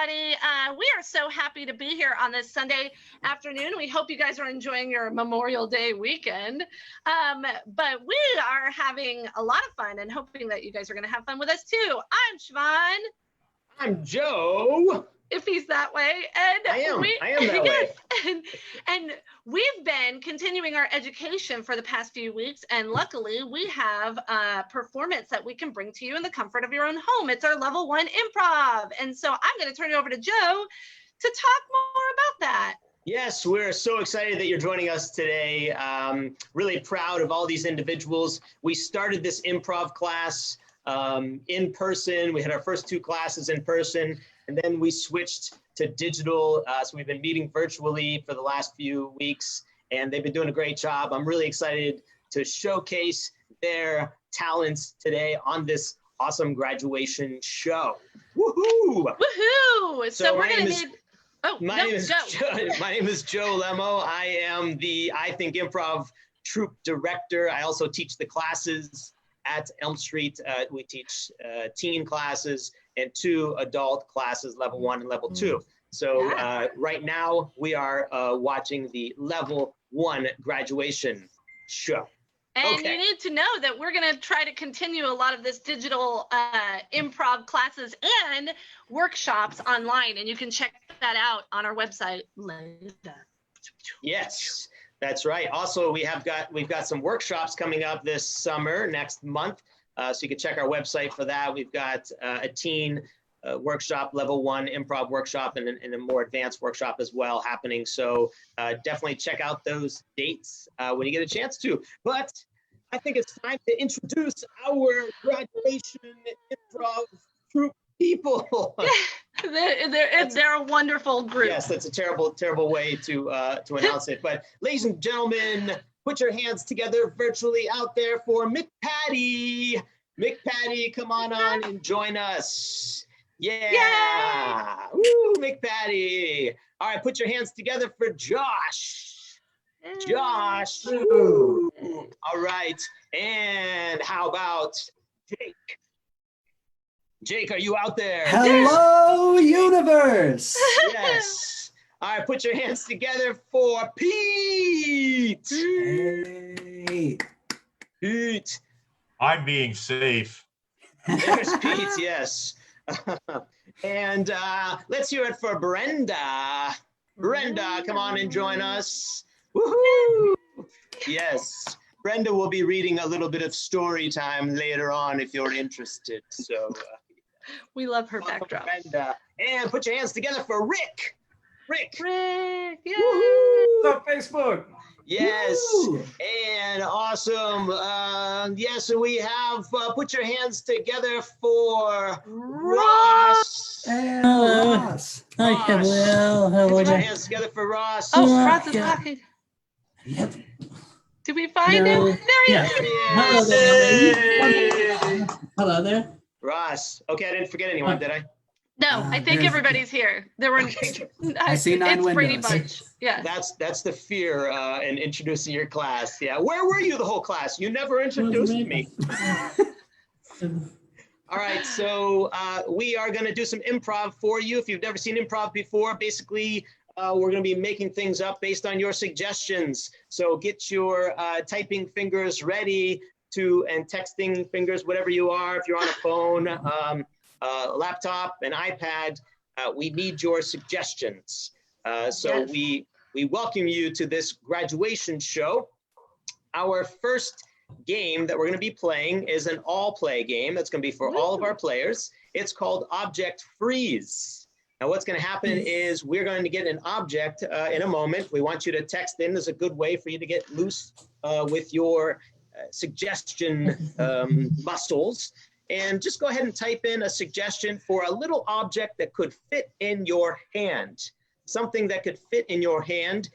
everybody. We are so happy to be here on this Sunday afternoon. We hope you guys are enjoying your Memorial Day weekend. But we are having a lot of fun and hoping that you guys are going to have fun with us too. I'm Siobhan. I'm Joe. If he's that way. And I am that way. And we've been continuing our education for the past few weeks, and luckily we have a performance that we can bring to you in the comfort of your own home. It's our level 1 improv. And so I'm going to turn it over to Joe to talk more about that. Yes, we're so excited that you're joining us today. Really proud of all these individuals. We started this improv class in person. We had our first 2 classes in person, and then we switched to digital. So we've been meeting virtually for the last few weeks, and they've been doing a great job. I'm really excited to showcase their talents today on this awesome graduation show. Woohoo! Woohoo! So we're going to need... My name is Joe Lemo. I am the iThink Improv Troupe Director. I also teach the classes at Elm Street. We teach teen classes and 2 adult classes, level 1 and level 2. So right now we are watching the level 1 graduation show. And you need to know that we're going to try to continue a lot of this digital improv classes and workshops online, and you can check that out on our website later. Yes. That's right. Also, we've got some workshops coming up this summer, next month. So you can check our website for that. We've got a teen workshop, level 1 improv workshop, and a more advanced workshop as well happening. So definitely check out those dates when you get a chance to. But I think it's time to introduce our graduation improv troupe people. They're a wonderful group. Yes, that's a terrible way to announce it. But ladies and gentlemen, put your hands together virtually out there for McPatty. McPatty, come on and join us. Yeah. Yay! Woo, McPatty. All right, put your hands together for Josh. Josh. Woo. All right. And how about Jake? Jake, are you out there? Hello, universe. Yes. All right, put your hands together for Pete. Hey. Pete. I'm being safe. There's Pete, yes. And let's hear it for Brenda. Brenda, come on and join us. Woohoo! Yes. Brenda will be reading a little bit of story time later on if you're interested. So we love her backdrop. Brenda. And put your hands together for Rick. Rick. Yay! What's up, Facebook? Yes. Woo! And awesome. Yes, and we have put your hands together for Ross. Hello. Ross. Hi, hello. How Put are your you? hands together for Ross. Oh, Ross is talking. Yep. Did we find him? There he is. Hello there. Hello there. Ross. Okay, I didn't forget anyone, did I? No, I think everybody's here. There were. I see 9 it's Brady windows. Bunch. Yeah. That's the fear in introducing your class. Yeah. Where were you the whole class? You never introduced me. All right, so we are going to do some improv for you. If you've never seen improv before, basically we're going to be making things up based on your suggestions. So get your typing fingers ready and texting fingers, whatever you are. If you're on a phone, laptop, an iPad, we need your suggestions. So Yes. we welcome you to this graduation show. Our first game that we're going to be playing is an all-play game. That's going to be for all of our players. It's called Object Freeze. Now what's going to happen is we're going to get an object in a moment. We want you to text in. There's a good way for you to get loose with your suggestion muscles. And just go ahead and type in a suggestion for a little object that could fit in your hand. Something that could fit in your hand.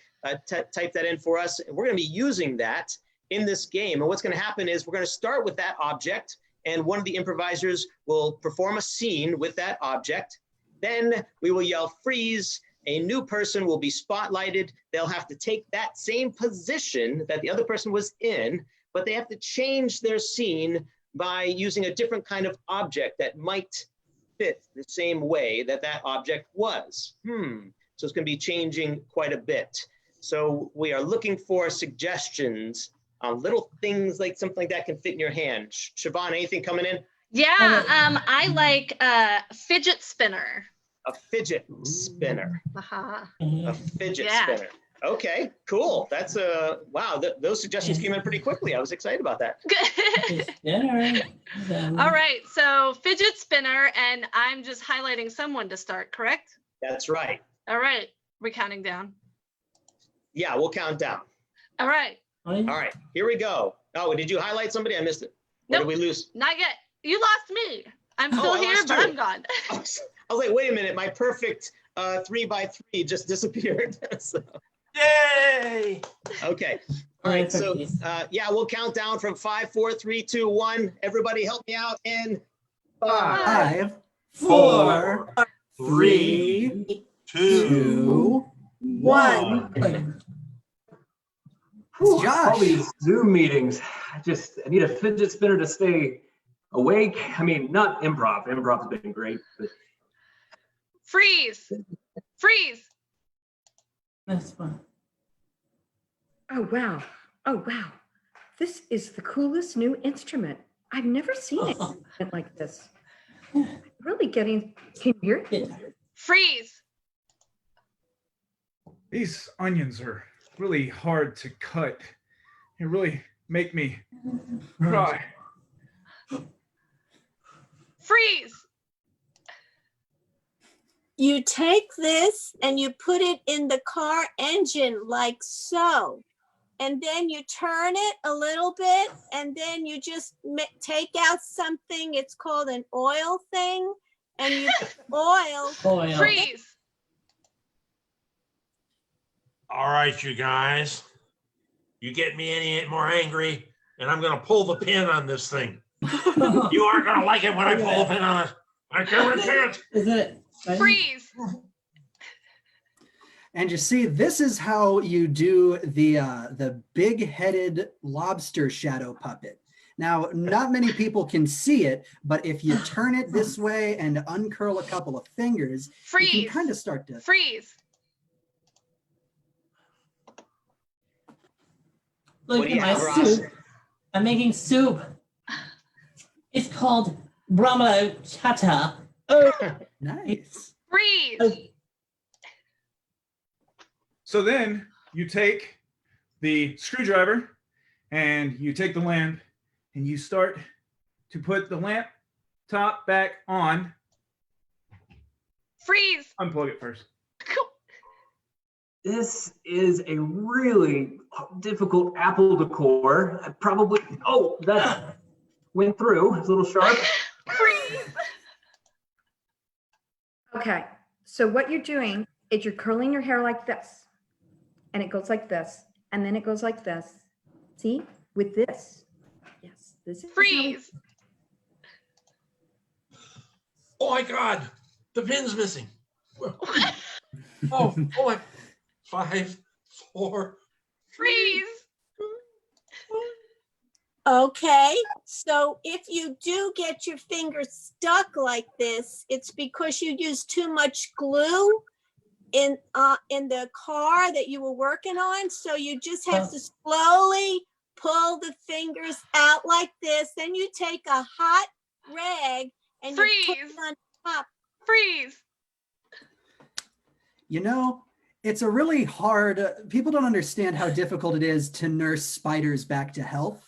Type that in for us. We're going to be using that in this game. And what's going to happen is we're going to start with that object, and one of the improvisers will perform a scene with that object. Then we will yell freeze. A new person will be spotlighted. They'll have to take that same position that the other person was in, but they have to change their scene by using a different kind of object that might fit the same way that that object was. So it's going to be changing quite a bit. So we are looking for suggestions on little things like something like that can fit in your hand. Siobhan, anything coming in? Yeah, I like fidget spinner. A fidget spinner. Uh-huh. A fidget spinner. Okay, cool. That's wow. Those suggestions came in pretty quickly. I was excited about that. All right, so fidget spinner, and I'm just highlighting someone to start, correct? That's right. All right, we're counting down. Yeah, we'll count down. All right. All right, here we go. Oh, did you highlight somebody? I missed it. Or Nope. did we lose? Not yet. You lost me. I'm still here, but I'm gone. I was like, wait a minute, my perfect 3x3 just disappeared. So, Yay! okay. All right, so yeah, we'll count down from 5, 4, 3, 2, 1. Everybody help me out in 5, 4, 3, 2, 1. All Josh. these Zoom meetings, I need a fidget spinner to stay awake. I mean, not improv. Improv's been great, but Freeze. Freeze. That's fun. Oh, wow. Oh, wow. This is the coolest new instrument. I've never seen it like this. Really getting, can you hear it? Freeze. These onions are really hard to cut. They really make me cry. Freeze. You take this and you put it in the car engine like so. And then you turn it a little bit and then you just take out something. It's called an oil thing. And you oil. Freeze. All right, you guys. You get me any more angry, and I'm going to pull the pin on this thing. You aren't going to like it when I pull the pin on it. I can't. Is it? Freeze. And you see, this is how you do the big-headed lobster shadow puppet. Now, not many people can see it, but if you turn it this way and uncurl a couple of fingers, Freeze. you can kind of start to... Freeze. Look at my soup. I'm making soup. It's called Brahma Chata. Nice. Freeze. So then you take the screwdriver and you take the lamp and you start to put the lamp top back on. Freeze. Unplug it first. this is a really difficult apple decor. I probably, oh, that went through. It's a little sharp. Okay, so what you're doing is you're curling your hair like this, and it goes like this, and then it goes like this. See, with this. Yes, this is Freeze. Oh my God, the pin's missing. Oh my, 5, 4. Freeze. Okay, so if you do get your finger stuck like this, it's because you used too much glue in the car that you were working on. So you just have to slowly pull the fingers out like this. Then you take a hot rag and you put it on top. Freeze. You know, it's a really hard, people don't understand how difficult it is to nurse spiders back to health,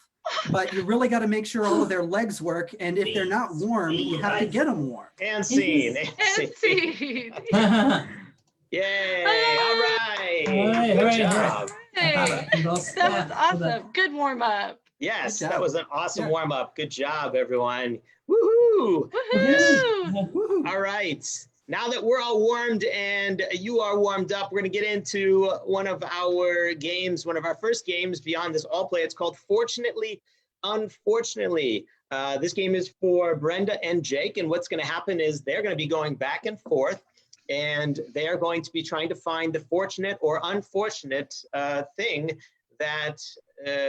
but you really got to make sure all of their legs work. And if they're not warm, you have to get them warm. And scene. And scene. Yay, all right. Hooray, Good hooray, job. Hey, that was awesome. Good warm up. Yes, Good that job. was an awesome warm up. Good job, everyone. Woohoo. Woohoo. Woohoo. All right. Now that we're all warmed and you are warmed up, we're going to get into one of our games, one of our first games beyond this all play. It's called Fortunately, Unfortunately. This game is for Brenda and Jake. And what's going to happen is they're going to be going back and forth, and they are going to be trying to find the fortunate or unfortunate thing that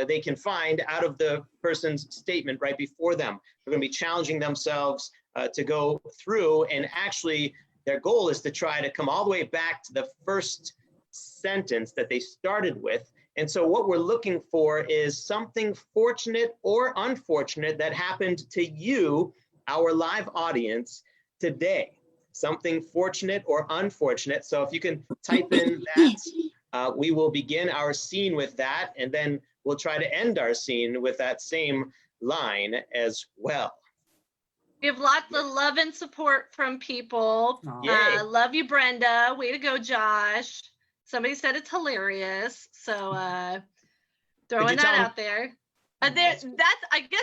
they can find out of the person's statement right before them. They're going to be challenging themselves to go through, and actually their goal is to try to come all the way back to the first sentence that they started with. And so what we're looking for is something fortunate or unfortunate that happened to you, our live audience, today. Something fortunate or unfortunate. So if you can type in that, we will begin our scene with that, and then we'll try to end our scene with that same line as well. We have lots of love and support from people. Yay. Love you, Brenda. Way to go, Josh. Somebody said it's hilarious. So throwing that out there. I guess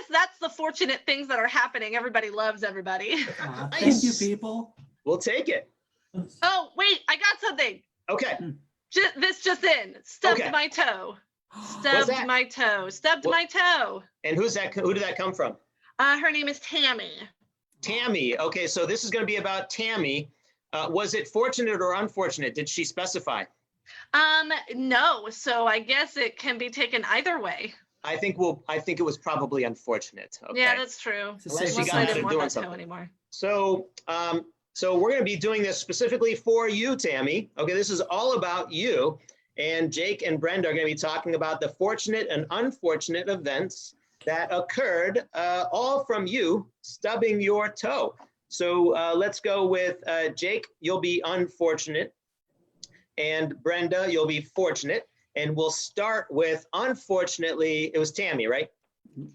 that's the fortunate things that are happening. Everybody loves everybody. Thank you, people. We'll take it. Oh, wait, I got something. Okay. This just in. Stubbed Okay. my toe. Stubbed my toe. Stubbed my toe. And who's that? Who did that come from? Her name is Tammy. Tammy. Okay, so this is going to be about Tammy. Was it fortunate or unfortunate? Did she specify? No. So I guess it can be taken either way. I think it was probably unfortunate. Okay. Yeah, that's true. Unless Unless you I got didn't to want doing that toe something. anymore. So, so we're going to be doing this specifically for you, Tammy. Okay, this is all about you. And Jake and Brenda are going to be talking about the fortunate and unfortunate events that occurred, all from you stubbing your toe. So let's go with Jake, you'll be unfortunate. And Brenda, you'll be fortunate. And we'll start with, unfortunately, it was Tammy, right?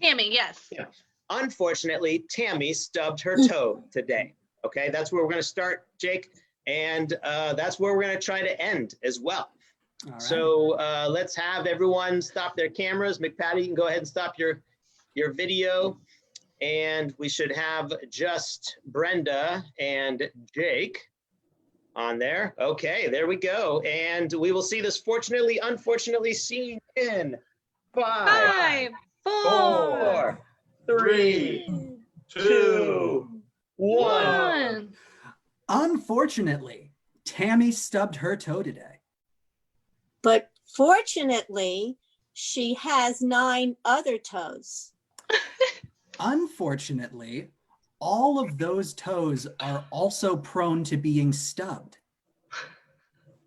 Tammy, yes. Yeah. Unfortunately, Tammy stubbed her toe today. Okay, that's where we're going to start, Jake. And that's where we're going to try to end as well. All right. So let's have everyone stop their cameras. McPatty, you can go ahead and stop your video. And we should have just Brenda and Jake on there. Okay, there we go. And we will see this fortunately, unfortunately scene in 5, 4, 3, 2, 1. Unfortunately, Tammy stubbed her toe today. But fortunately, she has 9 other toes. Unfortunately, all of those toes are also prone to being stubbed.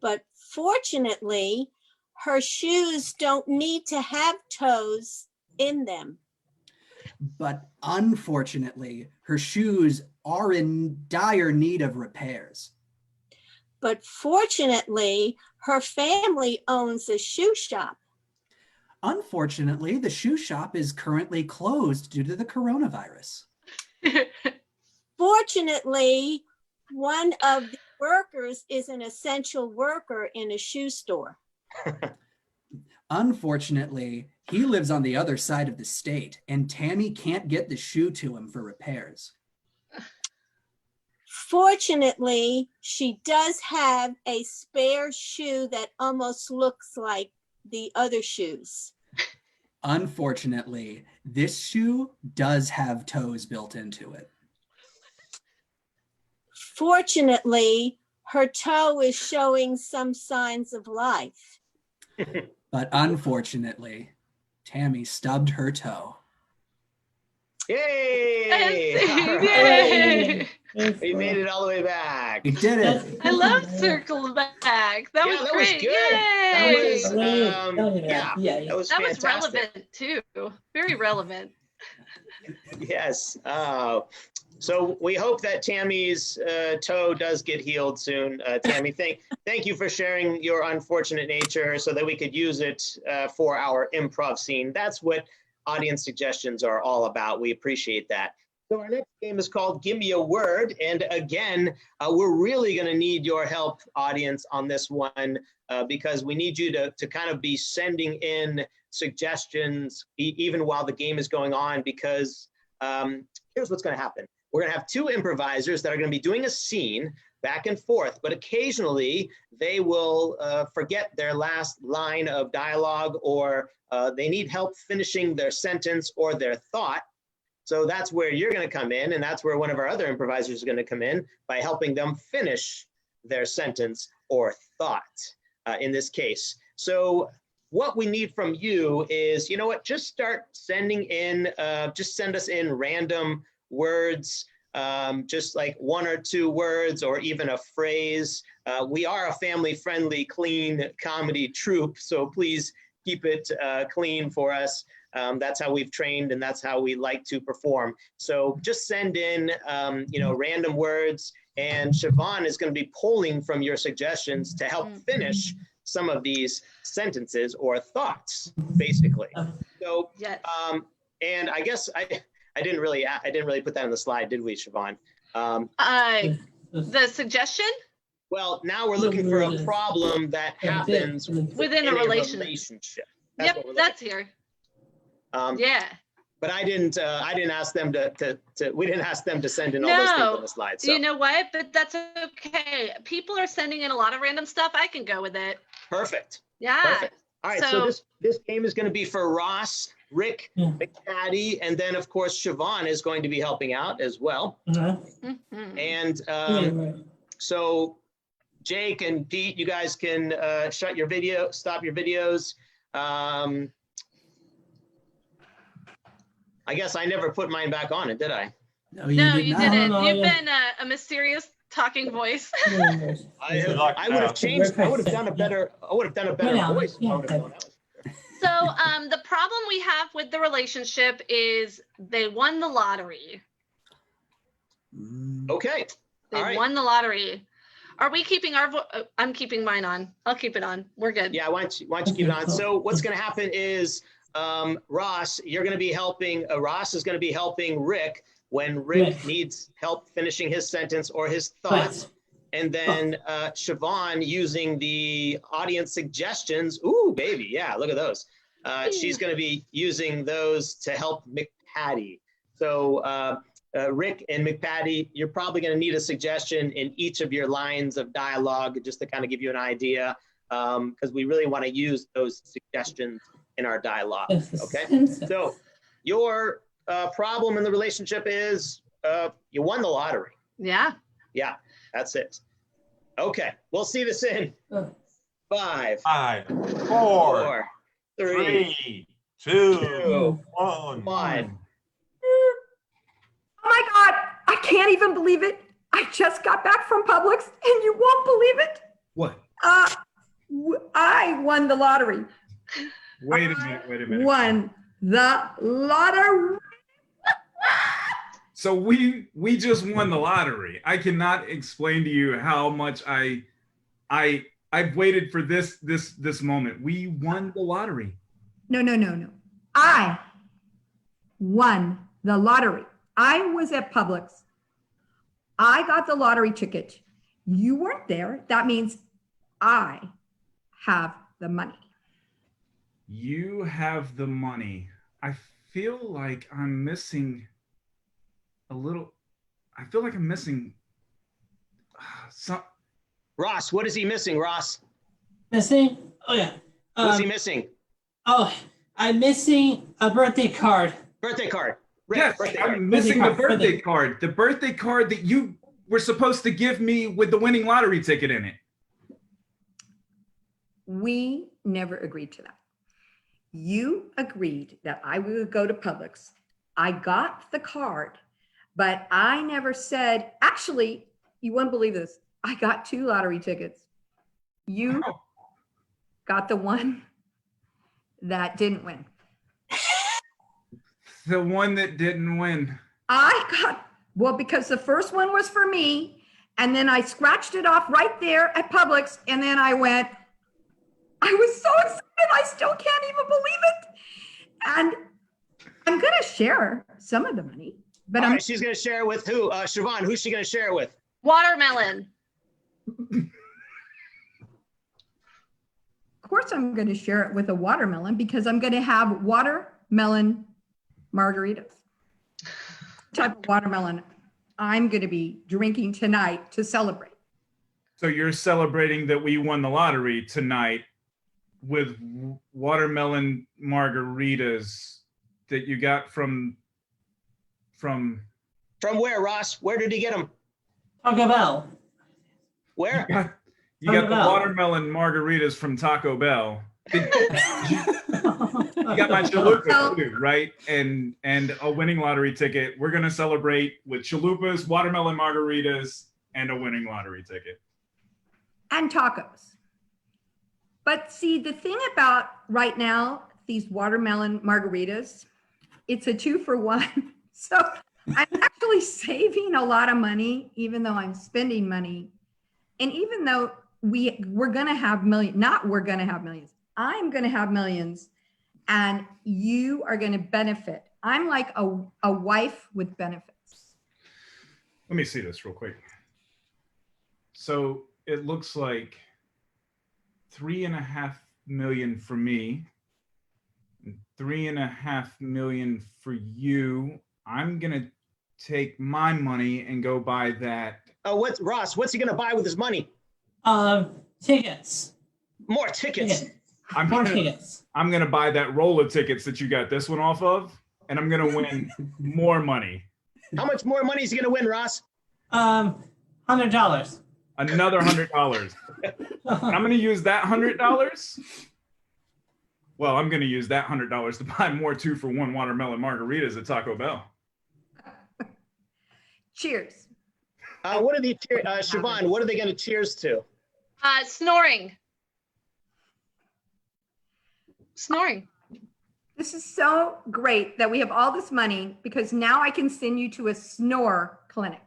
But fortunately, her shoes don't need to have toes in them. But unfortunately, her shoes are in dire need of repairs. But fortunately, her family owns a shoe shop. Unfortunately, the shoe shop is currently closed due to the coronavirus. Fortunately, one of the workers is an essential worker in a shoe store. Unfortunately, he lives on the other side of the state, and Tammy can't get the shoe to him for repairs. Fortunately, she does have a spare shoe that almost looks like the other shoes. Unfortunately, this shoe does have toes built into it. Fortunately, her toe is showing some signs of life. But unfortunately, Tammy stubbed her toe. Yay! All Yay! right. We made it all the way back. We did it. I love circle back. That was that great. was good. Yay! That was That was fantastic. relevant too. Very relevant. Yes. So we hope that Tammy's toe does get healed soon. Tammy, thank you for sharing your unfortunate nature so that we could use it for our improv scene. That's what audience suggestions are all about. We appreciate that. So our next game is called Give Me a Word. And again, we're really going to need your help, audience, on this one because we need you to kind of be sending in suggestions even while the game is going on, because here's what's going to happen. We're going to have 2 improvisers that are going to be doing a scene back and forth, but occasionally they will forget their last line of dialogue, or they need help finishing their sentence or their thought. So that's where you're going to come in, and that's where one of our other improvisers is going to come in by helping them finish their sentence or thought in this case. So what we need from you is, you know what, just start sending in, just send us in random words, just like 1 or 2 words or even a phrase. We are a family-friendly, clean comedy troupe, so please keep it clean for us. That's how we've trained and that's how we like to perform. So just send in, you know, random words, and Siobhan is going to be pulling from your suggestions to help finish some of these sentences or thoughts, basically. So, and I guess I didn't really put that on the slide, did we, Siobhan? The suggestion? Well, now we're looking for a problem that happens within a relationship. Yep, that's here. Yeah. But I didn't ask them we didn't ask them to send in all those things on the slide. So. You know what? But that's okay. People are sending in a lot of random stuff. I can go with it. Perfect. Yeah. Perfect. All right. So this game is going to be for Ross, Rick, McPatty, and then of course Siobhan is going to be helping out as well. And so Jake and Pete, you guys can stop your videos. I guess I never put mine back on it, did I? No, you didn't. You've been a mysterious talking voice. I would have changed. I would have done a better voice. So the problem we have with the relationship is they won the lottery. Okay. They won the lottery. Are we keeping our I'm keeping mine on. I'll keep it on. We're good. Yeah, why don't you keep it on? So what's going to happen is Ross, you're going to be helping. Ross is going to be helping Rick when Rick needs help finishing his sentence or his thoughts. And then Siobhan using the audience suggestions. Ooh, baby. Yeah, look at those. She's going to be using those to help McPatty. So Rick and McPatty, you're probably going to need a suggestion in each of your lines of dialogue just to kind of give you an idea, because we really want to use those suggestions in our dialogue. Okay. So your problem in the relationship is you won the lottery. Yeah. Yeah, that's it. Okay, we'll see this in 5, 4, 3, 2, 1. Oh my God, I can't even believe it. I just got back from Publix and you won't believe it. What? I won the lottery. Wait a minute. Won the lottery. So we just won the lottery. I cannot explain to you how much I've waited for this moment. We won the lottery. No. I won the lottery. I was at Publix. I got the lottery ticket. You weren't there. That means I have the money. You have the money. I feel like I'm missing a little. I feel like I'm missing some. Ross, what is he missing, Ross? Missing? Oh, yeah. What's he missing? Oh, I'm missing a birthday card. Birthday card. Rick, Yes, birthday I'm card. missing the birthday card. The birthday card that you were supposed to give me with the winning lottery ticket in it. We never agreed to that. You agreed that I would go to Publix. I got the card, but I never said, actually, you wouldn't believe this. I got 2 lottery tickets. You got the one that didn't win. The one that didn't win. Well, because the first one was for me, and then I scratched it off right there at Publix, and then I was so excited, I still can't even believe it. And I'm going to share some of the money, but All right, she's going to share with who? Siobhan, who's she going to share with? Watermelon. Of course, I'm going to share it with a watermelon because I'm going to have watermelon margaritas. Type of watermelon I'm going to be drinking tonight to celebrate. So you're celebrating that we won the lottery tonight with watermelon margaritas that you got from where, Ross? Where did he get them? Taco Bell. Where? You got the watermelon margaritas from Taco Bell. You got my chalupa too, right? And a winning lottery ticket. We're gonna celebrate with chalupas, watermelon margaritas, and a winning lottery ticket. And tacos. But see, the thing about right now, these watermelon margaritas, it's a 2-for-1. So I'm actually saving a lot of money, even though I'm spending money. And even though we're going to have millions, we're going to have millions. I'm going to have millions, and you are going to benefit. I'm like a wife with benefits. Let me see this real quick. So it looks like 3.5 million for me, and 3.5 million for you. I'm gonna take my money and go buy that. Oh, Ross? What's he gonna buy with his money? Tickets. More tickets. I'm gonna buy that roll of tickets that you got this one off of, and I'm gonna win more money. How much more money is he gonna win, Ross? $100. Another $100. I'm gonna use that $100. Well, I'm gonna use that $100 to buy more 2-for-1 watermelon margaritas at Taco Bell. Cheers. What are the Siobhan? What are they gonna cheers to? Snoring. Snoring. This is so great that we have all this money, because now I can send you to a snore clinic.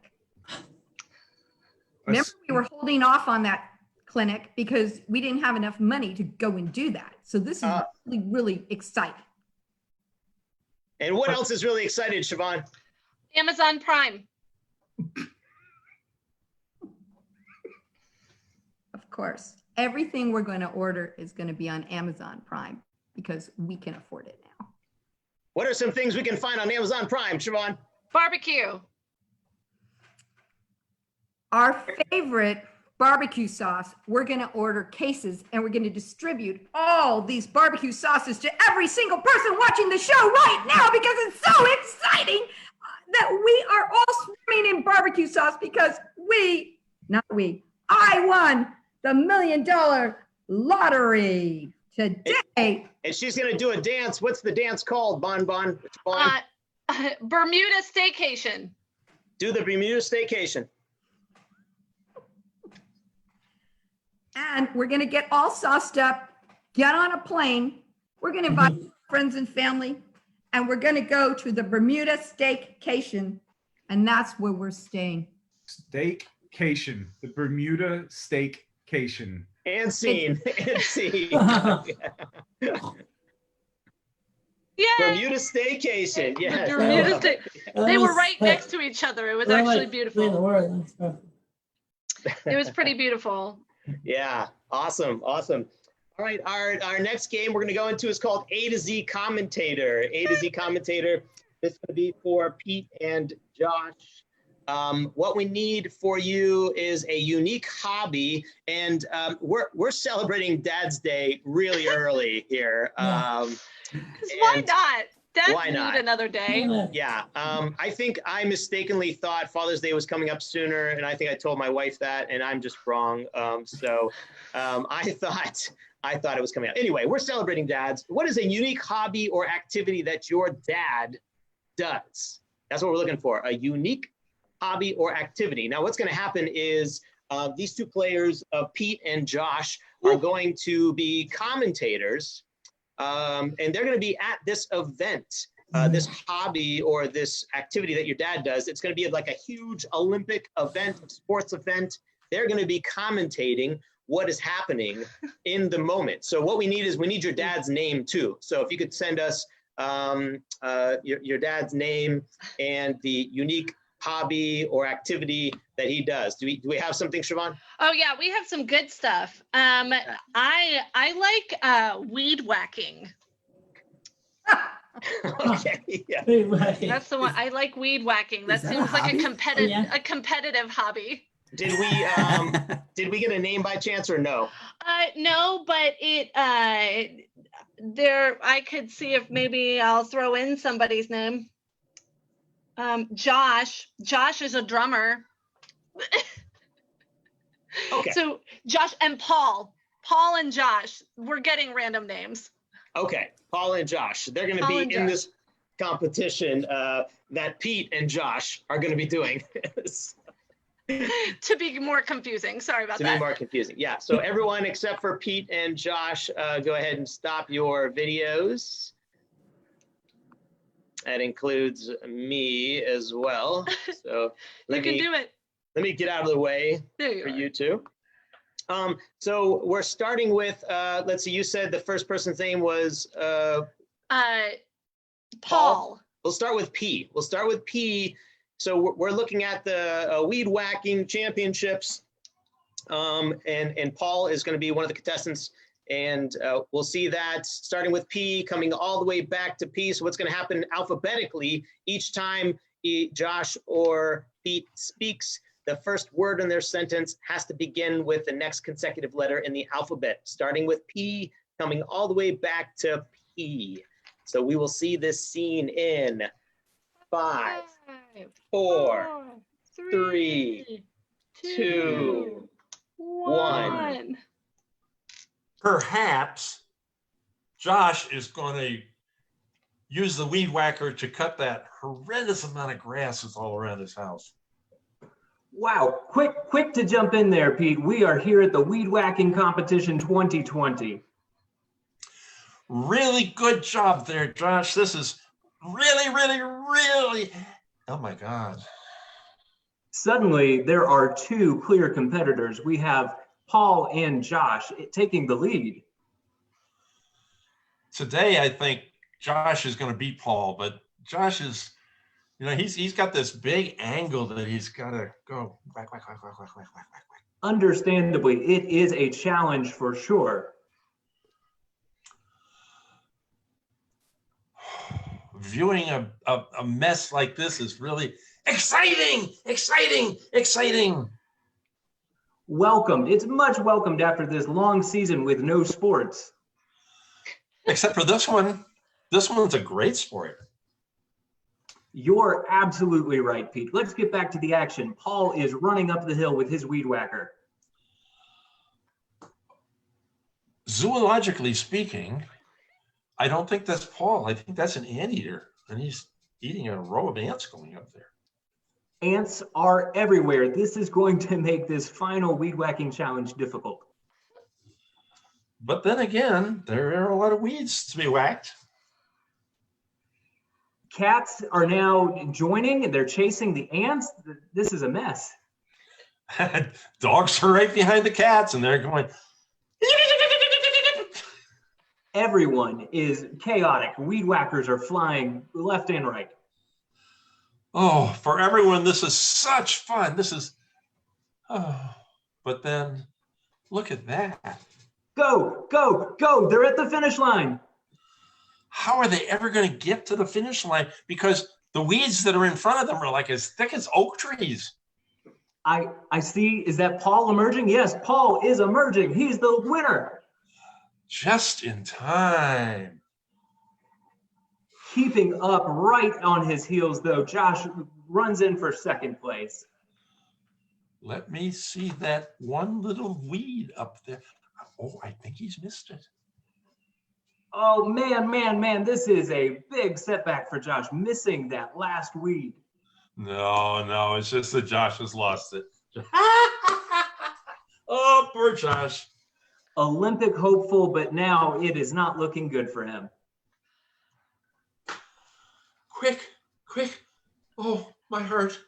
Remember, we were holding off on that clinic because we didn't have enough money to go and do that. So this is really, really exciting. And what else is really excited, Siobhan? Amazon Prime. Of course, everything we're going to order is going to be on Amazon Prime because we can afford it now. What are some things we can find on Amazon Prime, Siobhan? Barbecue. Our favorite barbecue sauce, we're going to order cases, and we're going to distribute all these barbecue sauces to every single person watching the show right now, because it's so exciting that we are all swimming in barbecue sauce because I won the $1 million lottery today. And she's going to do a dance. What's the dance called, Bon? Bermuda Staycation. Do the Bermuda Staycation. And we're going to get all sauced up, get on a plane. We're going to invite friends and family, and we're going to go to the Bermuda Staycation, and that's where we're staying. Staycation, the Bermuda Staycation. And scene. And scene. Yeah. Bermuda Staycation. Yes. They were right next to each other. It was actually beautiful. It was pretty beautiful. Yeah, awesome. All right, our next game we're going to go into is called A to Z Commentator. A to Z Commentator. This is going to be for Pete and Josh. What we need for you is a unique hobby, and we're celebrating Dad's Day really early here. Why not? Why not? Another day. Yeah. I think I mistakenly thought Father's Day was coming up sooner, and I think I told my wife that, and I'm just wrong. I thought it was coming up. Anyway, we're celebrating dads. What is a unique hobby or activity that your dad does? That's what we're looking for. A unique hobby or activity. Now, what's going to happen is these two players, Pete and Josh, are going to be commentators. And they're going to be at this event, this hobby or this activity that your dad does. It's going to be like a huge Olympic event, sports event. They're going to be commentating what is happening in the moment. So what we need is your dad's name too. So if you could send us your dad's name and the unique hobby or activity that he does. Do we have something, Siobhan? Oh yeah, we have some good stuff. I like weed whacking. Okay, yeah. That's the one. I like weed whacking. That seems like a competitive hobby. Did we get a name by chance or no? No, but I could see if maybe I'll throw in somebody's name. Josh is a drummer. Okay. So Josh and Paul. Paul and Josh. We're getting random names. Okay, Paul and Josh. They're going to Paul be and in Josh. this competition that Pete and Josh are going to be doing. To be more confusing. Sorry about To that. be more confusing. Yeah, so everyone except for Pete and Josh, go ahead and stop your videos. That includes me as well. So You can do it. let me get out of the way There you for are. you two. So we're starting with, let's see, you said the first person's name was Paul. We'll start with P. We'll start with P. So we're looking at the weed whacking championships, and Paul is going to be one of the contestants, and we'll see that starting with P, coming all the way back to P. So what's going to happen alphabetically, each time Josh or Pete speaks, the first word in their sentence has to begin with the next consecutive letter in the alphabet, starting with P, coming all the way back to P. So we will see this scene in 5, 4, 3, 2, 1. Perhaps Josh is going to use the weed whacker to cut that horrendous amount of grass that's all around his house. Wow, quick to jump in there, Pete. We are here at the Weed Whacking Competition 2020. Really good job there, Josh. This is really, oh my God. Suddenly, there are two clear competitors. We have Paul and Josh taking the lead. Today, I think Josh is going to beat Paul, but Josh is, you know, he's got this big angle that he's got to go whack, whack, whack, whack, whack, whack, whack, whack. Understandably, it is a challenge for sure. Viewing a mess like this is really exciting. Welcomed. It's much welcomed after this long season with no sports. Except for this one. This one's a great sport. You're absolutely right, Pete. Let's get back to the action. Paul is running up the hill with his weed whacker. Zoologically speaking, I don't think that's Paul. I think that's an anteater, and he's eating a row of ants going up there. Ants are everywhere. This is going to make this final weed whacking challenge difficult. But then again, there are a lot of weeds to be whacked. Cats are now joining and they're chasing the ants. This is a mess. Dogs are right behind the cats, and they're going. Everyone is chaotic. Weed whackers are flying left and right. Oh, for everyone, this is such fun. This is, oh, but then look at that. Go, go, go. They're at the finish line. How are they ever going to get to the finish line? Because the weeds that are in front of them are like as thick as oak trees. I see. Is that Paul emerging? Yes, Paul is emerging. He's the winner. Just in time. Keeping up right on his heels, though. Josh runs in for second place. Let me see that one little weed up there. Oh, I think he's missed it. Oh, man. This is a big setback for Josh, missing that last weed. No, it's just that Josh has lost it. Oh, poor Josh. Olympic hopeful, but now it is not looking good for him. Quick. Oh, my heart.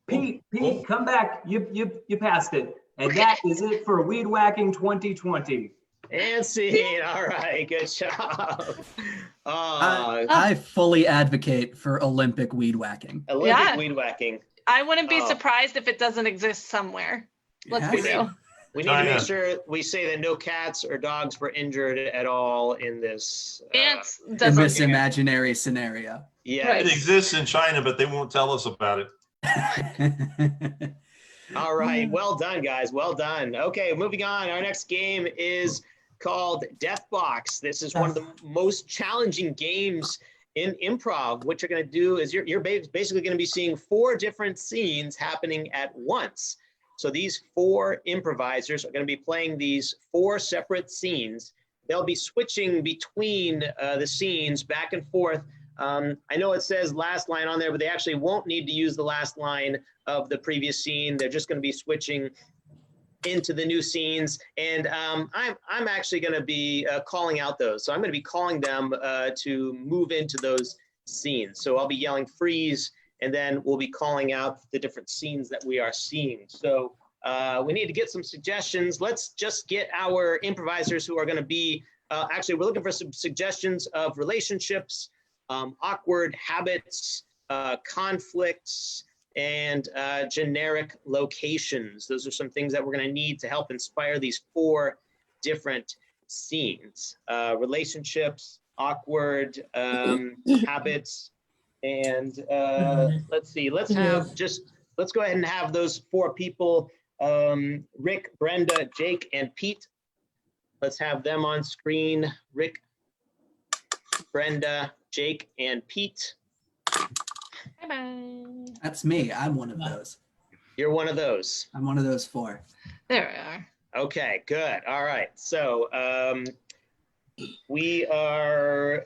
Pete, Oh. come back. You passed it. And that is it for Weed Whacking 2020. And scene. All right, good job. I fully advocate for Olympic weed whacking. Olympic Yeah. weed whacking. I wouldn't be Oh. surprised if it doesn't exist somewhere. Let's Yeah. be real. We need to China. make sure we say that no cats or dogs were injured at all in this. Ants In doesn't. this imaginary scenario. Yes. Right. It exists in China, but they won't tell us about it. All right. Well done, guys. Well done. Okay, moving on. Our next game is called Death Box. This is one of the most challenging games in improv. What you're going to do is you're basically going to be seeing 4 different scenes happening at once. So these 4 improvisers are going to be playing these 4 separate scenes. They'll be switching between the scenes back and forth. I know it says last line on there, but they actually won't need to use the last line of the previous scene. They're just going to be switching into the new scenes. And I'm actually going to be calling out those. So I'm going to be calling them to move into those scenes. So I'll be yelling freeze, and then we'll be calling out the different scenes that we are seeing. So we need to get some suggestions. Let's just get our improvisers who are going to be, actually, we're looking for some suggestions of relationships, awkward habits, conflicts, and generic locations. Those are some things that we're going to need to help inspire these 4 different scenes. Relationships, awkward, habits, and let's see, let's go ahead and have those 4 people, Rick, Brenda, Jake, and Pete. Let's have them on screen. Rick, Brenda, Jake, and Pete. Bye-bye. That's me. I'm one of those. You're one of those. I'm one of those 4. There we are. Okay, good. All right. So we are,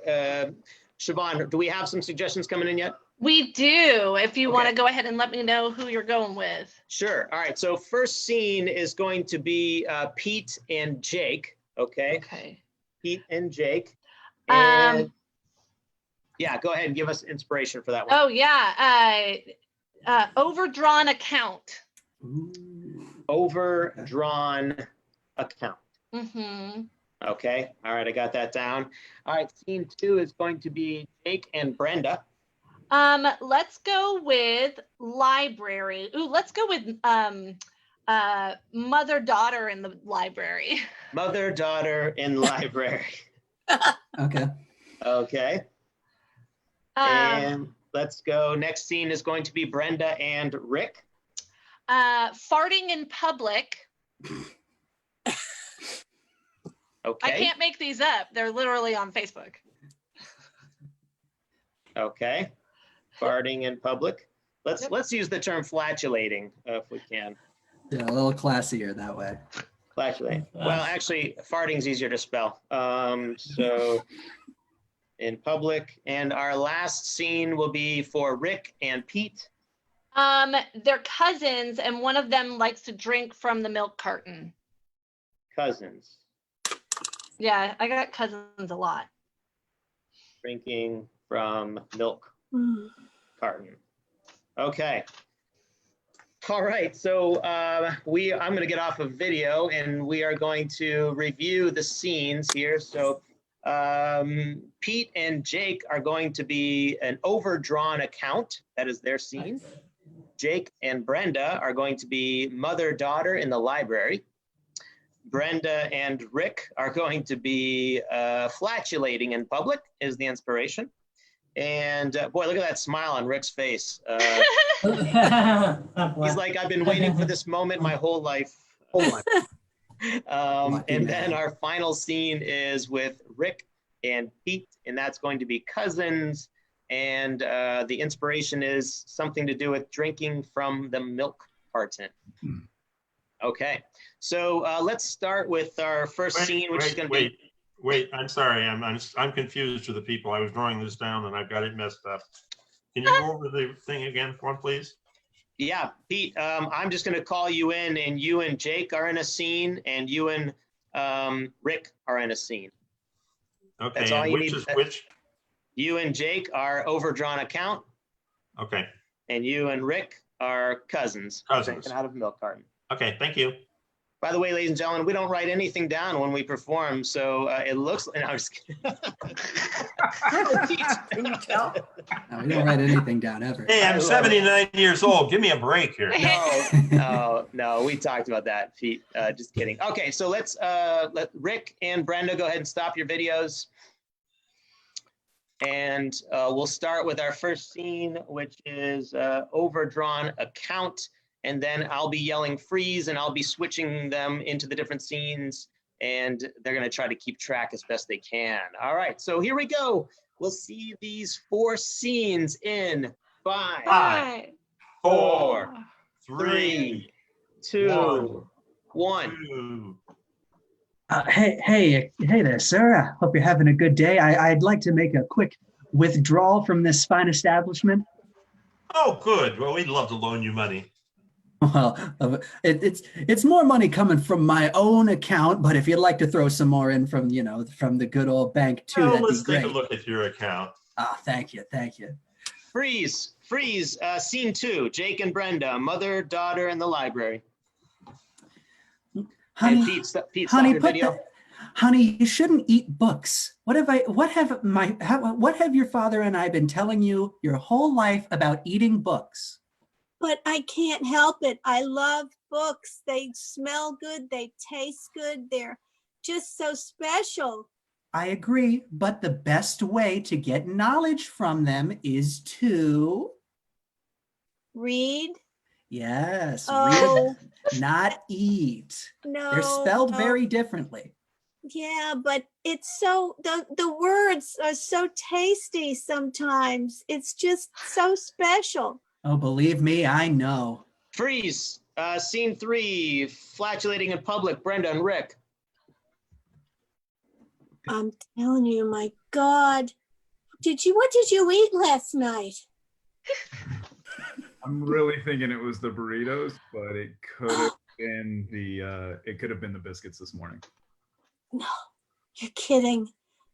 Siobhan, do we have some suggestions coming in yet? We do. If you want to Okay. go ahead and let me know who you're going with. Sure. All right. So first scene is going to be Pete and Jake. Okay. Okay. Pete and Jake. And yeah, go ahead and give us inspiration for that one. Oh yeah. Overdrawn account. Ooh. Overdrawn account. Mm-hmm. Okay. All right. I got that down. All right. Scene 2 is going to be Jake and Brenda. Let's go with library. Ooh, let's go with mother-daughter in the library. Mother-daughter in library. Okay. Okay. And let's go. Next scene is going to be Brenda and Rick. Farting in public. Okay. I can't make these up. They're literally on Facebook. Okay. Farting in public. Yep. Let's use the term flatulating if we can. Yeah, a little classier that way. Flatulating. Well, actually, farting's easier to spell. So in public. And our last scene will be for Rick and Pete. They're cousins, and one of them likes to drink from the milk carton. Cousins. Yeah, I got cousins a lot. Drinking from milk carton. Okay. All right. So I'm going to get off of video, and we are going to review the scenes here. So Pete and Jake are going to be an overdrawn account. That is their scene. Jake and Brenda are going to be mother-daughter in the library. Brenda and Rick are going to be flatulating in public is the inspiration. And boy, look at that smile on Rick's face. He's like, I've been waiting for this moment my whole life. And then our final scene is with Rick and Pete, and that's going to be cousins. And the inspiration is something to do with drinking from the milk carton. Okay, so let's start with our first scene, which is going to be. Wait, I'm sorry. I'm confused with the people. I was drawing this down and I've got it messed up. Can you go over the thing again for one, please? Yeah, Pete, I'm just going to call you in, and you and Jake are in a scene, and you and Rick are in a scene. Okay, That's all and you which need. is which? You and Jake are overdrawn account, Okay, and you and Rick are cousins. Cousins. Drinking out of a milk carton. okay, thank you. By the way, ladies and gentlemen, we don't write anything down when we perform, so it looks. No, I'm just kidding. Can you tell? No, we don't write anything down ever. Hey, I'm 79 years old. Give me a break here. No, we talked about that, Pete. Just kidding. Okay, so let's let Rick and Brenda go ahead and stop your videos. And we'll start with our first scene, which is overdrawn account. And then I'll be yelling freeze, and I'll be switching them into the different scenes, and they're going to try to keep track as best they can. All right, so here we go. We'll see these 4 scenes in 5, 4, 3, 2, 1. Two. Hey there, sir. I hope you're having a good day. I'd like to make a quick withdrawal from this fine establishment. Oh, good. Well, we'd love to loan you money. Well, it's more money coming from my own account, but if you'd like to throw some more in from, from the good old bank too, Well, that'd be let's take great. a look at your account. Ah, thank you. Freeze. Scene 2. Jake and Brenda, mother, daughter, in the library. Honey, And Pete stopped the video. Honey, you shouldn't eat books. What have your father and I been telling you your whole life about eating books? But I can't help it. I love books. They smell good. They taste good. They're just so special. I agree, but the best way to get knowledge from them is to Read? Yes, Oh. read, not eat. No. They're spelled no. very differently. Yeah, but it's so, the words are so tasty sometimes. It's just so special. Oh, believe me, I know. Freeze. Scene 3. Flatulating in public, Brenda and Rick. I'm telling you, my God. What did you eat last night? I'm really thinking it was the burritos, but it could have been the biscuits this morning. No, you're kidding.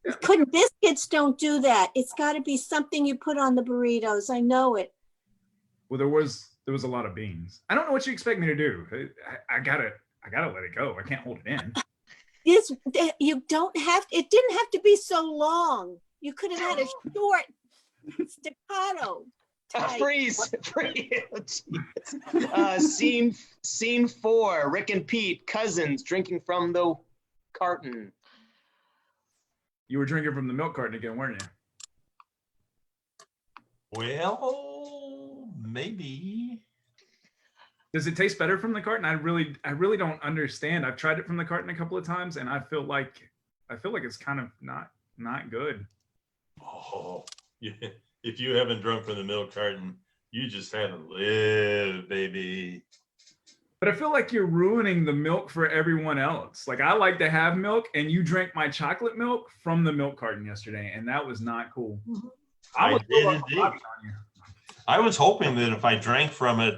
Biscuits don't do that. It's got to be something you put on the burritos. I know it. Well, there was a lot of beans. I don't know what you expect me to do. I gotta let it go. I can't hold it in. You don't have to, it didn't have to be so long. You could have had a short staccato type. Freeze. Scene 4. Rick and Pete, cousins, drinking from the carton. You were drinking from the milk carton again, weren't you? Well, maybe. Does it taste better from the carton? I really don't understand. I've tried it from the carton a couple of times, and I feel like it's kind of not good. Oh, yeah. If you haven't drunk from the milk carton, you just haven't lived, baby. But I feel like you're ruining the milk for everyone else. Like, I like to have milk, and you drank my chocolate milk from the milk carton yesterday, and that was not cool. I did indeed. I was hoping that if I drank from it,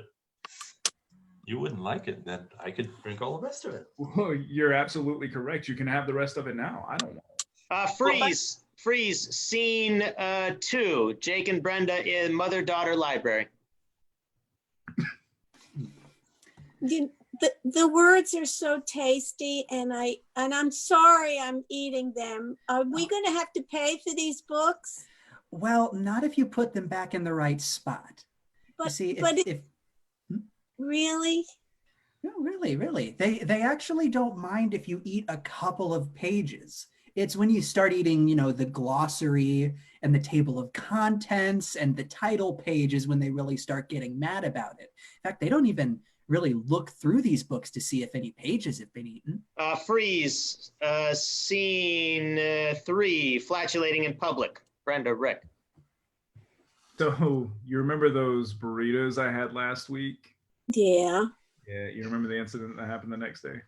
you wouldn't like it, that I could drink all the rest of it. Well, you're absolutely correct. You can have the rest of it now. I don't know. Freeze. Scene 2. Jake and Brenda in mother-daughter library. The words are so tasty, and I'm sorry I'm eating them. Are we going to have to pay for these books? Well, not if you put them back in the right spot. But, You see, really? No, really. They actually don't mind if you eat a couple of pages. It's when you start eating, the glossary and the table of contents and the title pages when they really start getting mad about it. In fact, they don't even really look through these books to see if any pages have been eaten. Freeze. Scene 3. Flatulating in public, Brenda, Rick. So you remember those burritos I had last week? Yeah. Yeah, you remember the incident that happened the next day?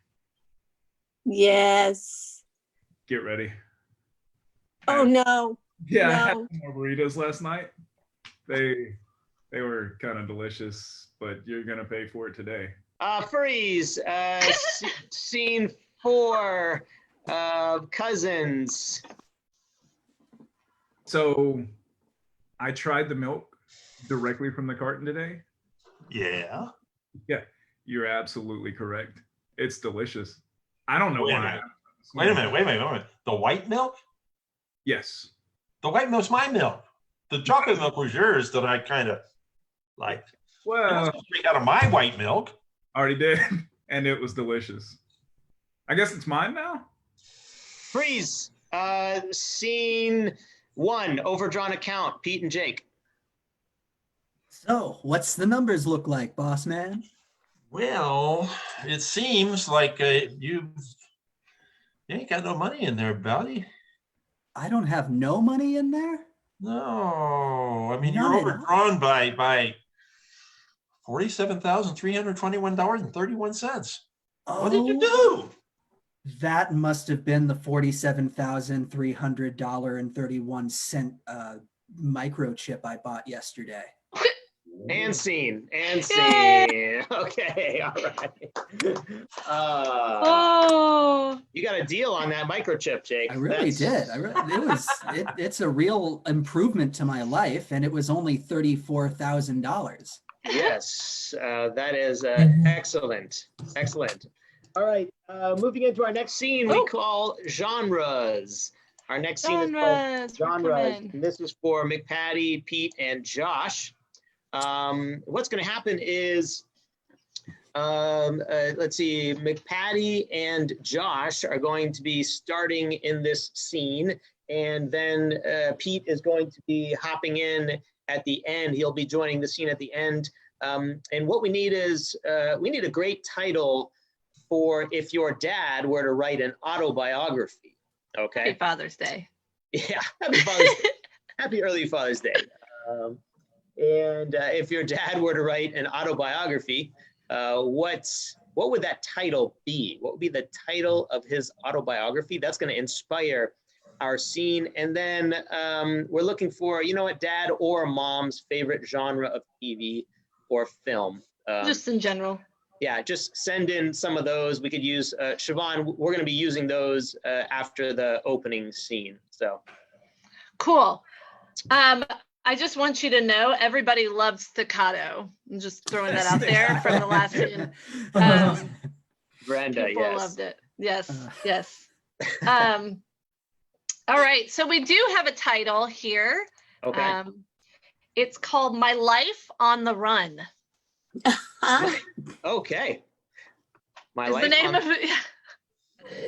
Yes. Get ready. Oh, no. Yeah, No. I had some more burritos last night. They were kind of delicious, but you're gonna pay for it today. Freeze. Scene 4. Cousins. So I tried the milk directly from the carton today. Yeah. Yeah, you're absolutely correct. It's delicious. I don't know why. Wait a minute. The white milk? Yes. The white milk's my milk. The chocolate milk was yours that I kind of liked. Well, drink out of my white milk. Already did, and it was delicious. I guess it's mine now. Freeze. Scene 1. Overdrawn account, Pete and Jake. So, what's the numbers look like, boss man? Well, it seems like you ain't got no money in there, buddy. I don't have no money in there? No, I mean, None you're at all? overdrawn by $47,321.31. Oh, What did you do? that must have been the $47,300.31 microchip I bought yesterday. And scene. And scene. Yay! Okay, all right. Oh, You got a deal on that microchip, Jake. I really did. It's a real improvement to my life, and it was only $34,000. Yes, that is excellent. Excellent. All right, moving into our next scene, we call genres. Our next scene is called genres, and this is for McPatty, Pete, and Josh. What's going to happen is, let's see, McPatty and Josh are going to be starting in this scene, and then Pete is going to be hopping in at the end. He'll be joining the scene at the end. And what we need is, we need a great title for if your dad were to write an autobiography, okay? Happy Father's Day. Yeah, happy Father's Day. Happy early Father's Day. And if your dad were to write an autobiography, what would that title be? What would be the title of his autobiography? That's going to inspire our scene. And then we're looking for, you know what, dad or mom's favorite genre of TV or film. Just in general. Yeah, just send in some of those. We could use, Siobhan, we're going to be using those after the opening scene. So Cool. I just want you to know everybody loved staccato. I'm just throwing that out there from the last scene. Brenda, People yes. loved it. Yes, yes. All right, so we do have a title here. Okay. It's called My Life on the Run. Okay. My Is life the name on- of it?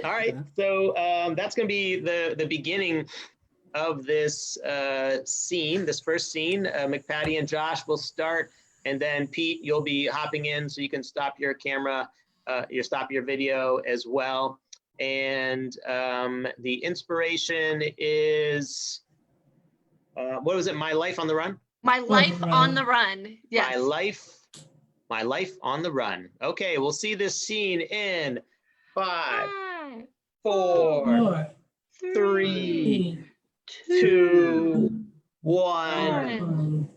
All right, so that's going to be the beginning of this scene, this first scene. McPatty and Josh will start, and then Pete, you'll be hopping in so you can stop your camera, stop your video as well. And the inspiration is, what was it? My Life on the Run? My Life on the Run. Yes. My life on the run. Okay, we'll see this scene in 5, 4, 3, 2, 1.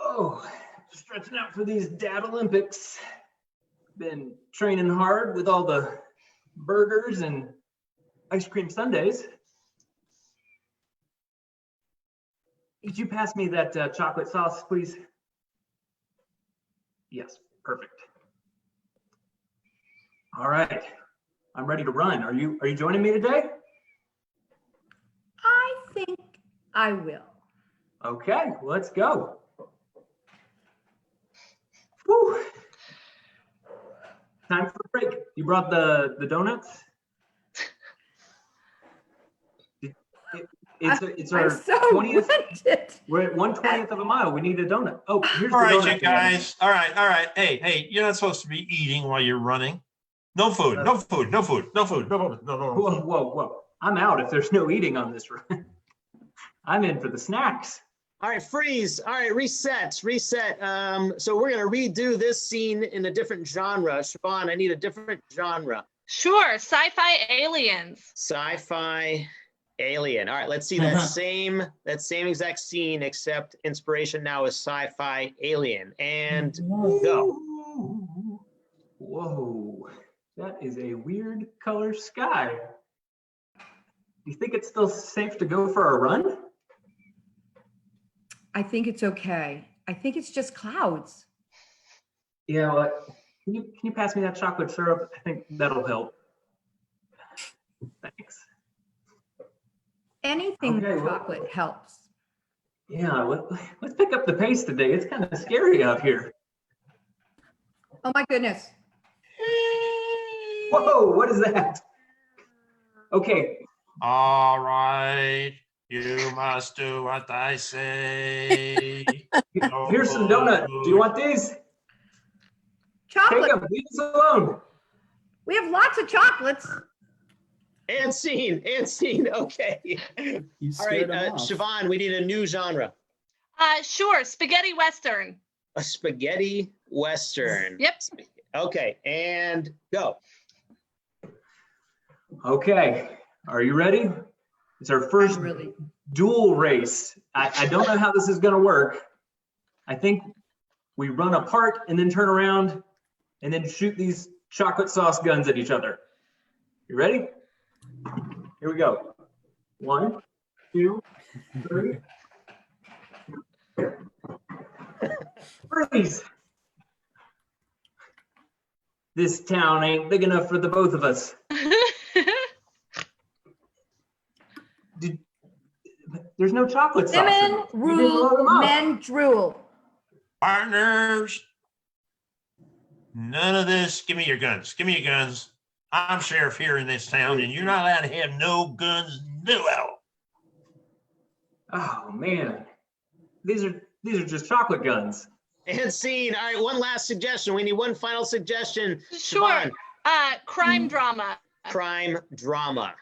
Oh, stretching out for these Dad Olympics. Been training hard with all the burgers and ice cream sundaes. Could you pass me that chocolate sauce, please? Yes, perfect. All right, I'm ready to run. Are you joining me today? I think I will. Okay, let's go. Whew. Time for a break. You brought the donuts? It's our I'm so 20th. winded. We're at 1/20th of a mile. We need a donut. Oh, here's All the right, donut. you guys. All right. Hey, you're not supposed to be eating while you're running. No food. No. Whoa. I'm out if there's no eating on this run. I'm in for the snacks. All right, freeze. All right, reset. So we're going to redo this scene in a different genre. Siobhan, I need a different genre. Sure. Sci-fi aliens. Sci-fi alien. All right, let's see that same exact scene, except inspiration now is sci-fi alien. And go. Whoa, that is a weird color sky. Do you think it's still safe to go for a run? I think it's okay. I think it's just clouds. Yeah, well, can you pass me that chocolate syrup? I think that'll help. Thanks. Anything Okay, with well- chocolate helps. Yeah, let's pick up the pace today. It's kind of scary out here. Oh my goodness. Whoa, what is that? Okay, All right. You must do what I say. here's some donut. Do you want these? Take Chocolate. them, leave us alone. We have lots of chocolates. And scene. Okay. You All right, scared them off. Siobhan, we need a new genre. Sure. Spaghetti Western. A spaghetti Western. Yep. Okay, and go. Okay, are you ready? It's our first duel race. I don't know how this is gonna work. I think we run apart and then turn around and then shoot these chocolate sauce guns at each other. You ready? Here we go. 1, 2, 3. Freeze! This town ain't big enough for the both of us. There's no chocolate sauce. Women rule, men drool. Partners, none of this. Give me your guns. Give me your guns. I'm sheriff here in this town, and you're not allowed to have no guns, no out. Oh man, these are just chocolate guns. And scene. All right, one last suggestion. We need one final suggestion. Sure. Siobhan. Crime drama. Crime drama.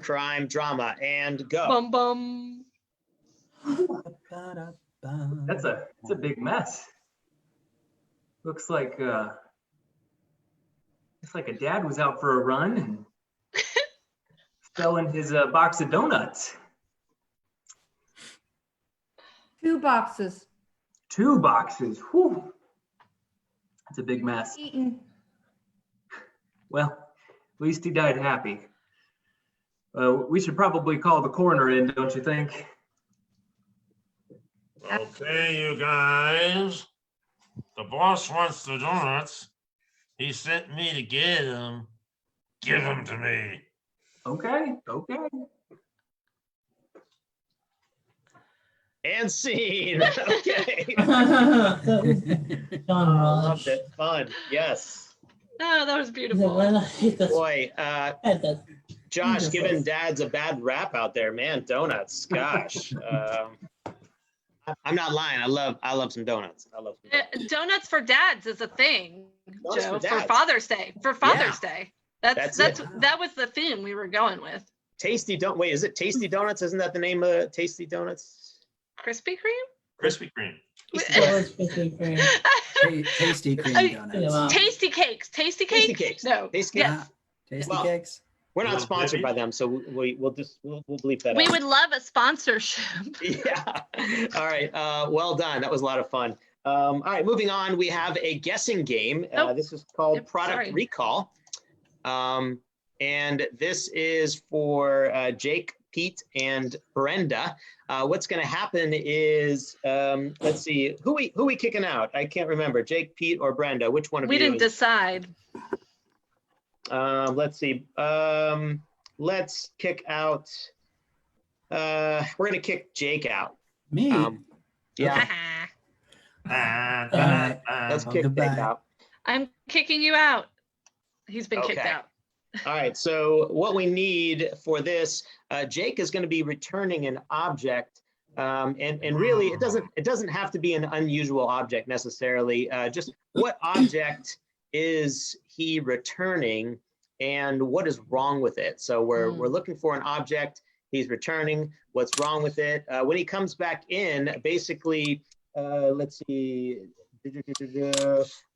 Crime drama. And go. Bum bum. It's a big mess. Looks like a dad was out for a run and fell in his box of donuts. 2 boxes. 2 boxes. Whew. It's a big mess. Eaten. Well, at least he died happy. We should probably call the coroner in, don't you think? Okay, you guys. The boss wants the donuts. He sent me to get them. Give them to me. Okay. And scene. Okay. Loved it. Fun. Yes. Oh, that was beautiful. Boy, Josh, giving dads a bad rap out there, man. Donuts. Gosh. I'm not lying. I love some donuts. Donuts for dads is a thing, Donuts Joe. for For dads. Father's Day. For Father's Day. That's That was the theme we were going with. Tasty don't wait, is it Tasty Donuts? Isn't that the name of Tasty Donuts? Krispy Kreme? Krispy Kreme. Tasty cream donuts. Tasty cakes. Tasty cakes? Tasty Cakes. No. Tasty Yes. Cakes? Tasty Well, cakes. We're not sponsored by them, so we'll bleep that We out. would love a sponsorship. Yeah. All right. Well done. That was a lot of fun. All right. Moving on, we have a guessing game. This is called Yep, Product sorry. Recall. And this is for Jake, Pete, and Brenda. What's going to happen is, let's see, who we kicking out? I can't remember. Jake, Pete, or Brenda? Which one of We you? didn't decide. Let's see. Let's kick out. We're gonna kick Jake out. Me? Yeah. Alright. Let's kick goodbye. Jake out. I'm kicking you out. He's been kicked Okay. out. All right. So what we need for this, Jake is going to be returning an object, and really it doesn't have to be an unusual object necessarily. Just what object is he returning, and what is wrong with it? So we're looking for an object. He's returning. What's wrong with it? When he comes back in, basically, let's see.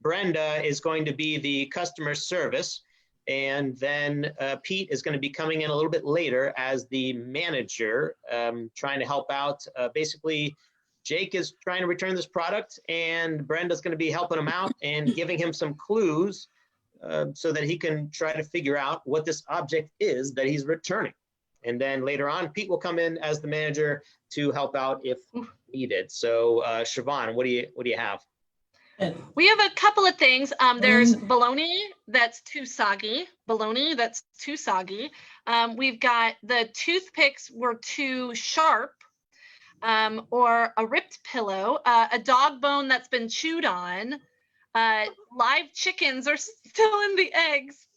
Brenda is going to be the customer service. And then Pete is going to be coming in a little bit later as the manager, trying to help out. Basically, Jake is trying to return this product, and Brenda's going to be helping him out and giving him some clues so that he can try to figure out what this object is that he's returning. And then later on, Pete will come in as the manager to help out if needed. So, Siobhan, what do you have? We have a couple of things. There's bologna that's too soggy. Bologna that's too soggy. We've got the toothpicks were too sharp, or a ripped pillow, a dog bone that's been chewed on, live chickens are still in the eggs.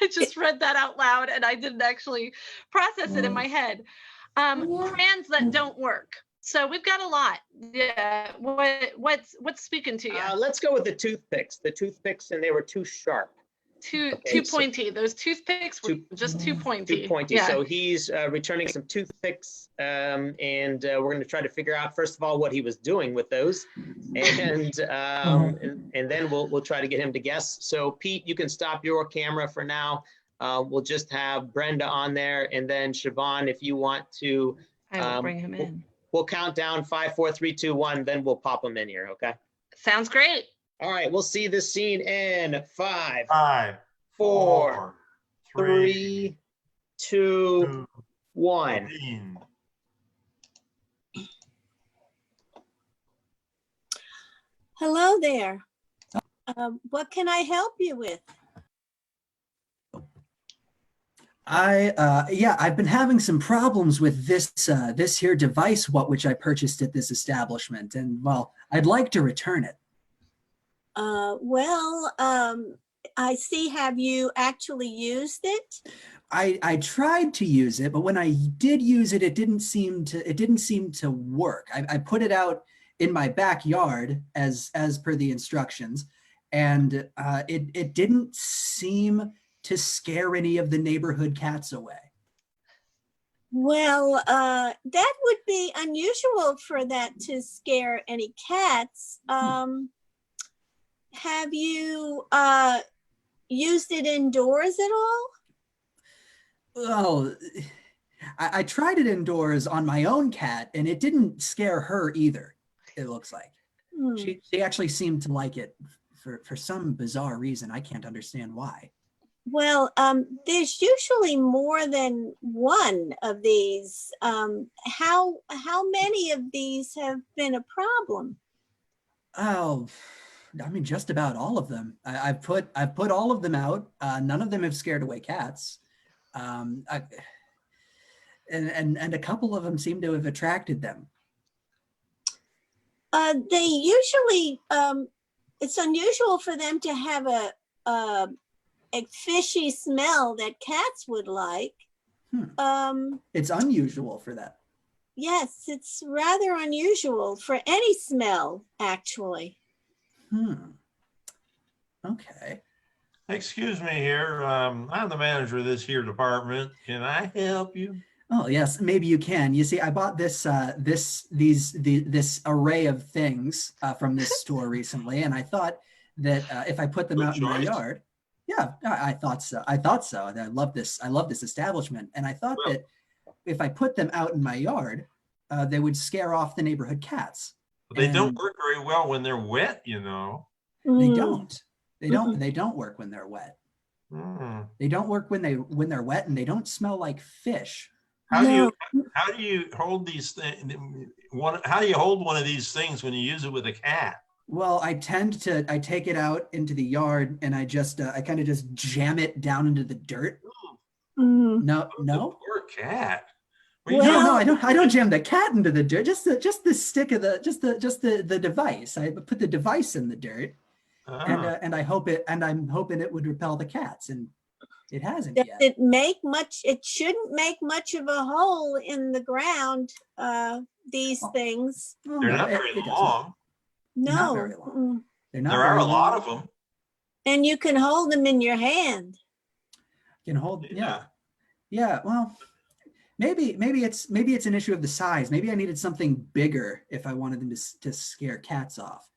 I just read that out loud and I didn't actually process it in my head. Crayons that don't work. So we've got a lot. Yeah. What's speaking to you? Let's go with the toothpicks. The toothpicks, and they were too sharp. Too Okay, pointy. Those toothpicks were just too pointy. Too pointy. Yeah. So he's returning some toothpicks, and we're going to try to figure out first of all what he was doing with those, and then we'll try to get him to guess. So Pete, you can stop your camera for now. We'll just have Brenda on there, and then Siobhan, if you want to, I will bring him in. We'll count down 5, 4, 3, 2, 1. Then we'll pop him in here. Okay. Sounds great. All right. We'll see this scene in 5, 5, 4, 3, 2, 1. 15. Hello there. What can I help you with? I've been having some problems with this here device, which I purchased at this establishment, and well, I'd like to return it. I see. Have you actually used it? I tried to use it, but when I did use it, it didn't seem to work. I put it out in my backyard as per the instructions, and it didn't seem to scare any of the neighborhood cats away. Well, that would be unusual for that to scare any cats. Have you used it indoors at all? Well, I tried it indoors on my own cat, and it didn't scare her either, it looks like. She actually seemed to like it for some bizarre reason. I can't understand why. Well, there's usually more than one of these. How many of these have been a problem? Oh, I mean, just about all of them. I've put all of them out. None of them have scared away cats. And a couple of them seem to have attracted them. They usually, it's unusual for them to have a fishy smell that cats would like. It's unusual for that. Yes, it's rather unusual for any smell, actually. Okay. Excuse me here. I'm the manager of this here department. Can I help you? Oh yes, maybe you can. You see, I bought this array of things from this store recently, and I thought that if I put them out in my yard, yeah, I thought so. I love this establishment, and I thought that if I put them out in my yard, they would scare off the neighborhood cats. But they don't work very well when they're wet, you know. They don't. They don't work when they're wet. They don't work when they're wet, and they don't smell like fish. How do you hold these things? How do you hold one of these things when you use it with a cat? Well, I take it out into the yard, and I kind of just jam it down into the dirt. No. Poor cat. No, I don't jam the cat into the dirt. Just the stick of the device. I put the device in the dirt, and I'm hoping it would repel the cats, and it hasn't yet. It shouldn't make much of a hole in the ground. These things. They're not very long. No, not very long. There are a lot of them. And you can hold them in your hand. Yeah. Well, maybe it's an issue of the size. Maybe I needed something bigger if I wanted them to scare cats off.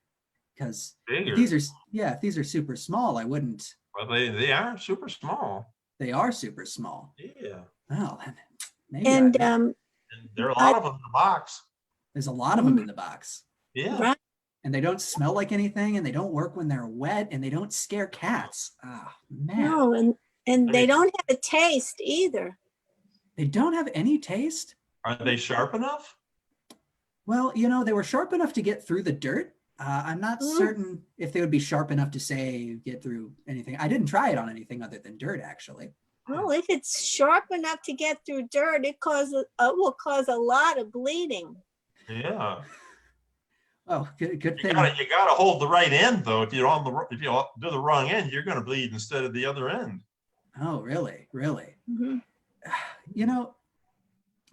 Because if these are super small, I wouldn't. Well, they are super small. They are super small. Yeah. Well, maybe. And there are a lot of them in the box. There's a lot of them in the box. Yeah. Right. And they don't smell like anything, and they don't work when they're wet, and they don't scare cats. Oh, man. No, and they don't have a taste either. They don't have any taste? Are they sharp enough? Well, they were sharp enough to get through the dirt. I'm not certain if they would be sharp enough to get through anything. I didn't try it on anything other than dirt, actually. Well, if it's sharp enough to get through dirt, it will cause a lot of bleeding. Yeah. Oh, good thing. You got to hold the right end, though. If you do the wrong end, you're going to bleed instead of the other end. Oh, really? Mm-hmm.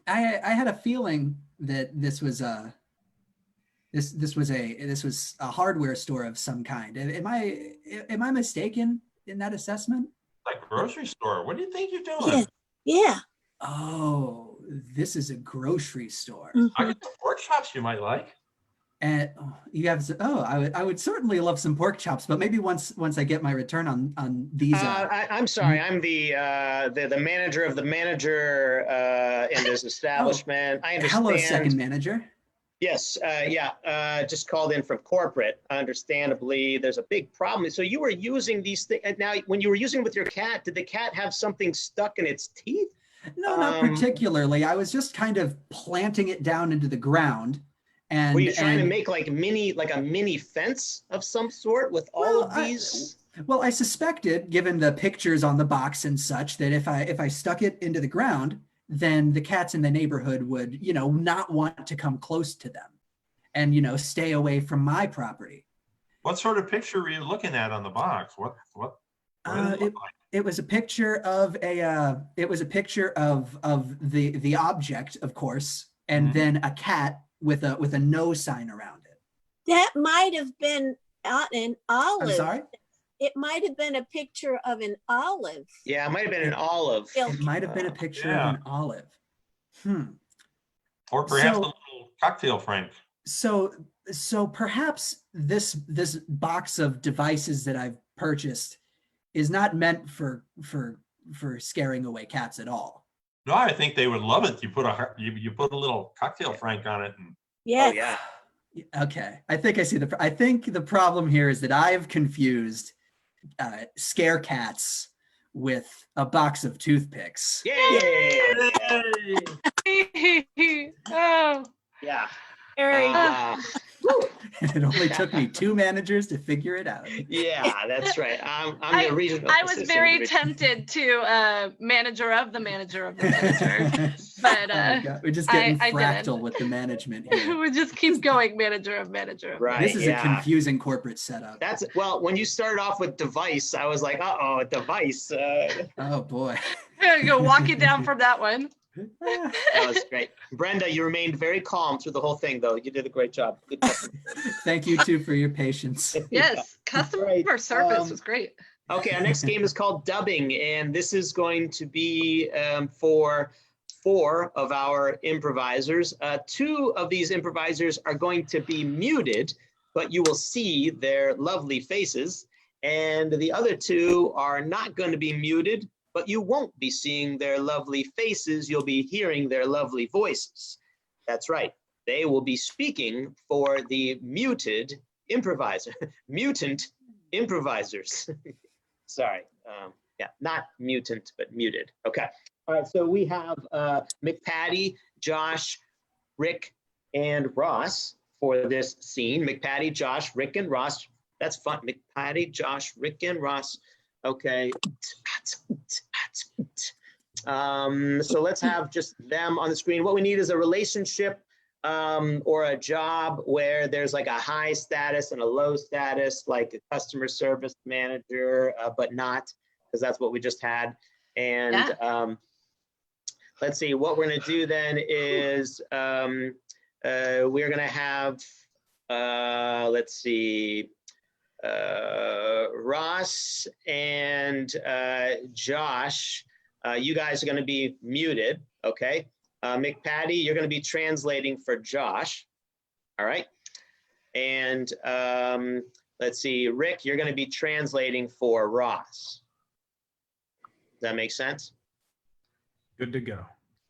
I had a feeling that this was a hardware store of some kind. Am I mistaken in that assessment? Like grocery store. What do you think you're Yeah. doing? Yeah. Oh, this is a grocery store. I got some pork chops you might like. And you have, I would certainly love some pork chops, but maybe once I get my return on these. I'm sorry, I'm the manager of the manager in this establishment. I understand. Hello, second manager. Yes, just called in from corporate. Understandably, there's a big problem. So you were using these things. Now, when you were using them with your cat, did the cat have something stuck in its teeth? No, not particularly. I was just kind of planting it down into the ground. And were you trying to make like a mini fence of some sort with all of these? I suspected, given the pictures on the box and such, that if I stuck it into the ground, then the cats in the neighborhood would, not want to come close to them and, stay away from my property. What sort of picture were you looking at on the box? What did it look like? It was a picture of the object, of course, and then a cat with a no sign around it. That might have been an olive. I'm sorry? It might have been a picture of an olive. Yeah, it might have been an olive. It might have been a picture of an olive. Or perhaps a little cocktail Frank. So perhaps this box of devices that I've purchased is not meant for scaring away cats at all. No, I think they would love it. You put a little cocktail Frank on it. And... Yes. Oh, yeah. Okay. I think I see I think the problem here is that I've confused scare cats with a box of toothpicks. Yay! Oh. Yeah. And it only took me 2 managers to figure it out. Yeah, that's right. I'm the regional. I was very tempted to manager of the manager, but we're just getting I fractal didn't. with the management here. We just keep going manager of manager. Right. This is a confusing corporate setup. When you started off with device, I was like, a device. Oh boy. I'm gonna go walk it down from that one. That was great. Brenda, you remained very calm through the whole thing, though. You did a great job. Good job. Thank you, too, for your patience. Yes, customer service was great. Okay, our next game is called Dubbing, and this is going to be for 4 of our improvisers. 2 of these improvisers are going to be muted, but you will see their lovely faces. And the other 2 are not going to be muted, but you won't be seeing their lovely faces. You'll be hearing their lovely voices. That's right. They will be speaking for the mutant improvisers. Sorry. Not mutant, but muted. Okay. All right. So we have McPatty, Josh, Rick, and Ross for this scene. McPatty, Josh, Rick, and Ross. That's fun. McPatty, Josh, Rick, and Ross. Okay. So let's have just them on the screen. What we need is a relationship or a job where there's like a high status and a low status, like a customer service manager, but not, because that's what we just had. And let's see, what we're going to do then is we're going to have, let's see, Ross and Josh, you guys are going to be muted, okay? McPatty, you're going to be translating for Josh, all right? And let's see, Rick, you're going to be translating for Ross. Does that make sense? Good to go.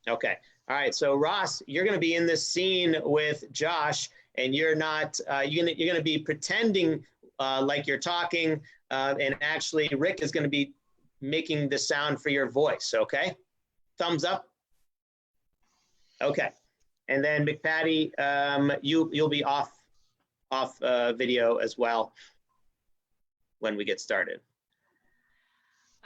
Okay, all right, so Ross, you're going to be in this scene with Josh, and you're not, you're going to be pretending like you're talking, and actually Rick is going to be making the sound for your voice, okay? Thumbs up. Okay, and then McPatty, you'll be off video as well when we get started.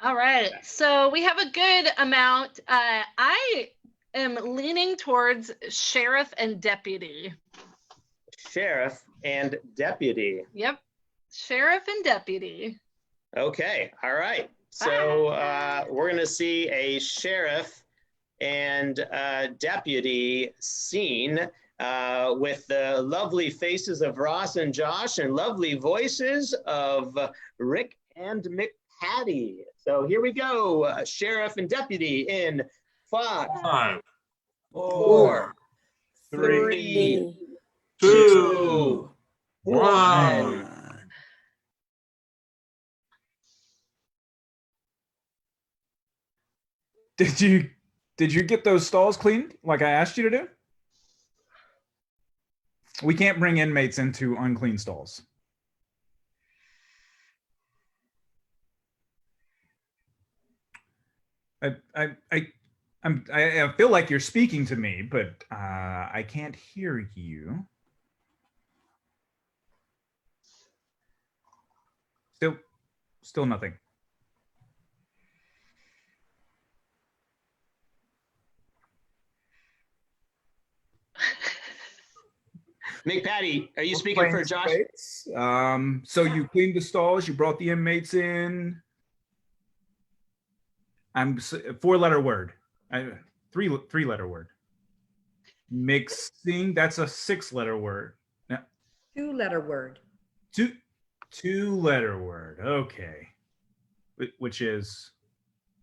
All right, so we have a good amount. I am leaning towards sheriff and deputy. Sheriff and deputy. Yep. Sheriff and deputy. Okay, all right. So we're going to see a sheriff and deputy scene with the lovely faces of Ross and Josh and lovely voices of Rick and Patty. So here we go. Sheriff and deputy in 5, 5, 4, 3, 2, 1. Did you get those stalls cleaned like I asked you to do? We can't bring inmates into unclean stalls. I feel like you're speaking to me, but I can't hear you. Still nothing. McPatty, are you speaking for Josh? So you cleaned the stalls, you brought the inmates in. I'm 4-letter word. Three-letter word. Mixing, that's a 6-letter word. 2-letter word. Two-letter word. Okay. Which is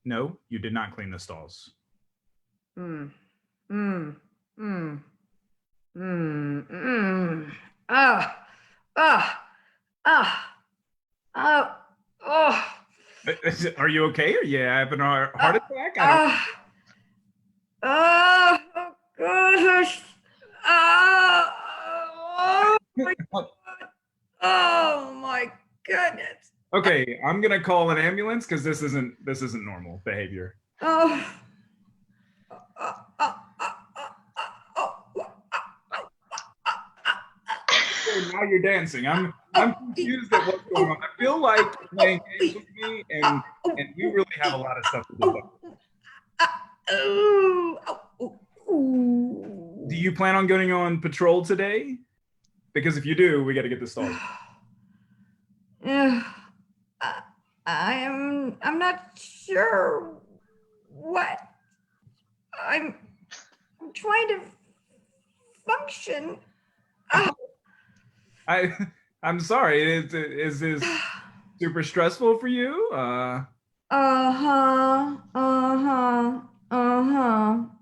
no, you did not clean the stalls. Oh, oh, oh, oh, oh. Are you okay? Are you having a heart attack? Oh, gosh. Oh, my God. Oh, my goodness. Okay, I'm gonna call an ambulance because this isn't normal behavior. Oh. Now you're dancing. I'm confused at what's going on. I feel like you're playing games with me, and we really have a lot of stuff to do. Do you plan on going on patrol today? Because if you do, we got to get this started. I'm not sure what I'm trying to function. I'm sorry. Is this super stressful for you?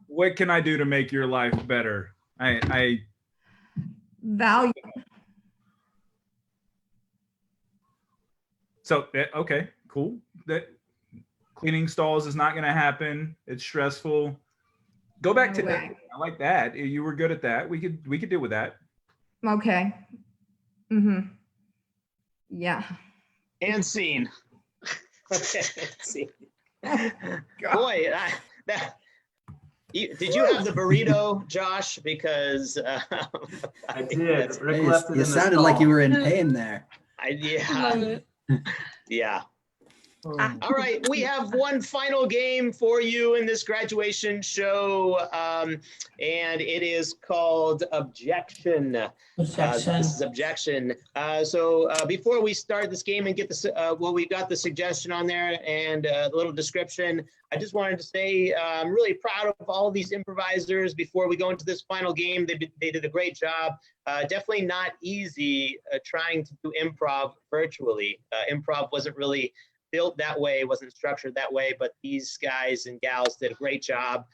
What can I do to make your life better? I value. So okay, cool. That cleaning stalls is not going to happen. It's stressful. Go back to that. I like that. You were good at that. We could deal with that. Okay. Yeah. And scene. Okay. Scene. Boy, did you have the burrito, Josh? Because I did. Rick Hey, left it you in the sounded like you stall. were in pain there. Yeah. All right, we have one final game for you in this graduation show, and it is called Objection. This is Objection. So before we start this game and get this, we got the suggestion on there and a little description. I just wanted to say I'm really proud of all of these improvisers. Before we go into this final game, they did a great job. Definitely not easy trying to do improv virtually. Improv wasn't really built that way, wasn't structured that way, but these guys and gals did a great job.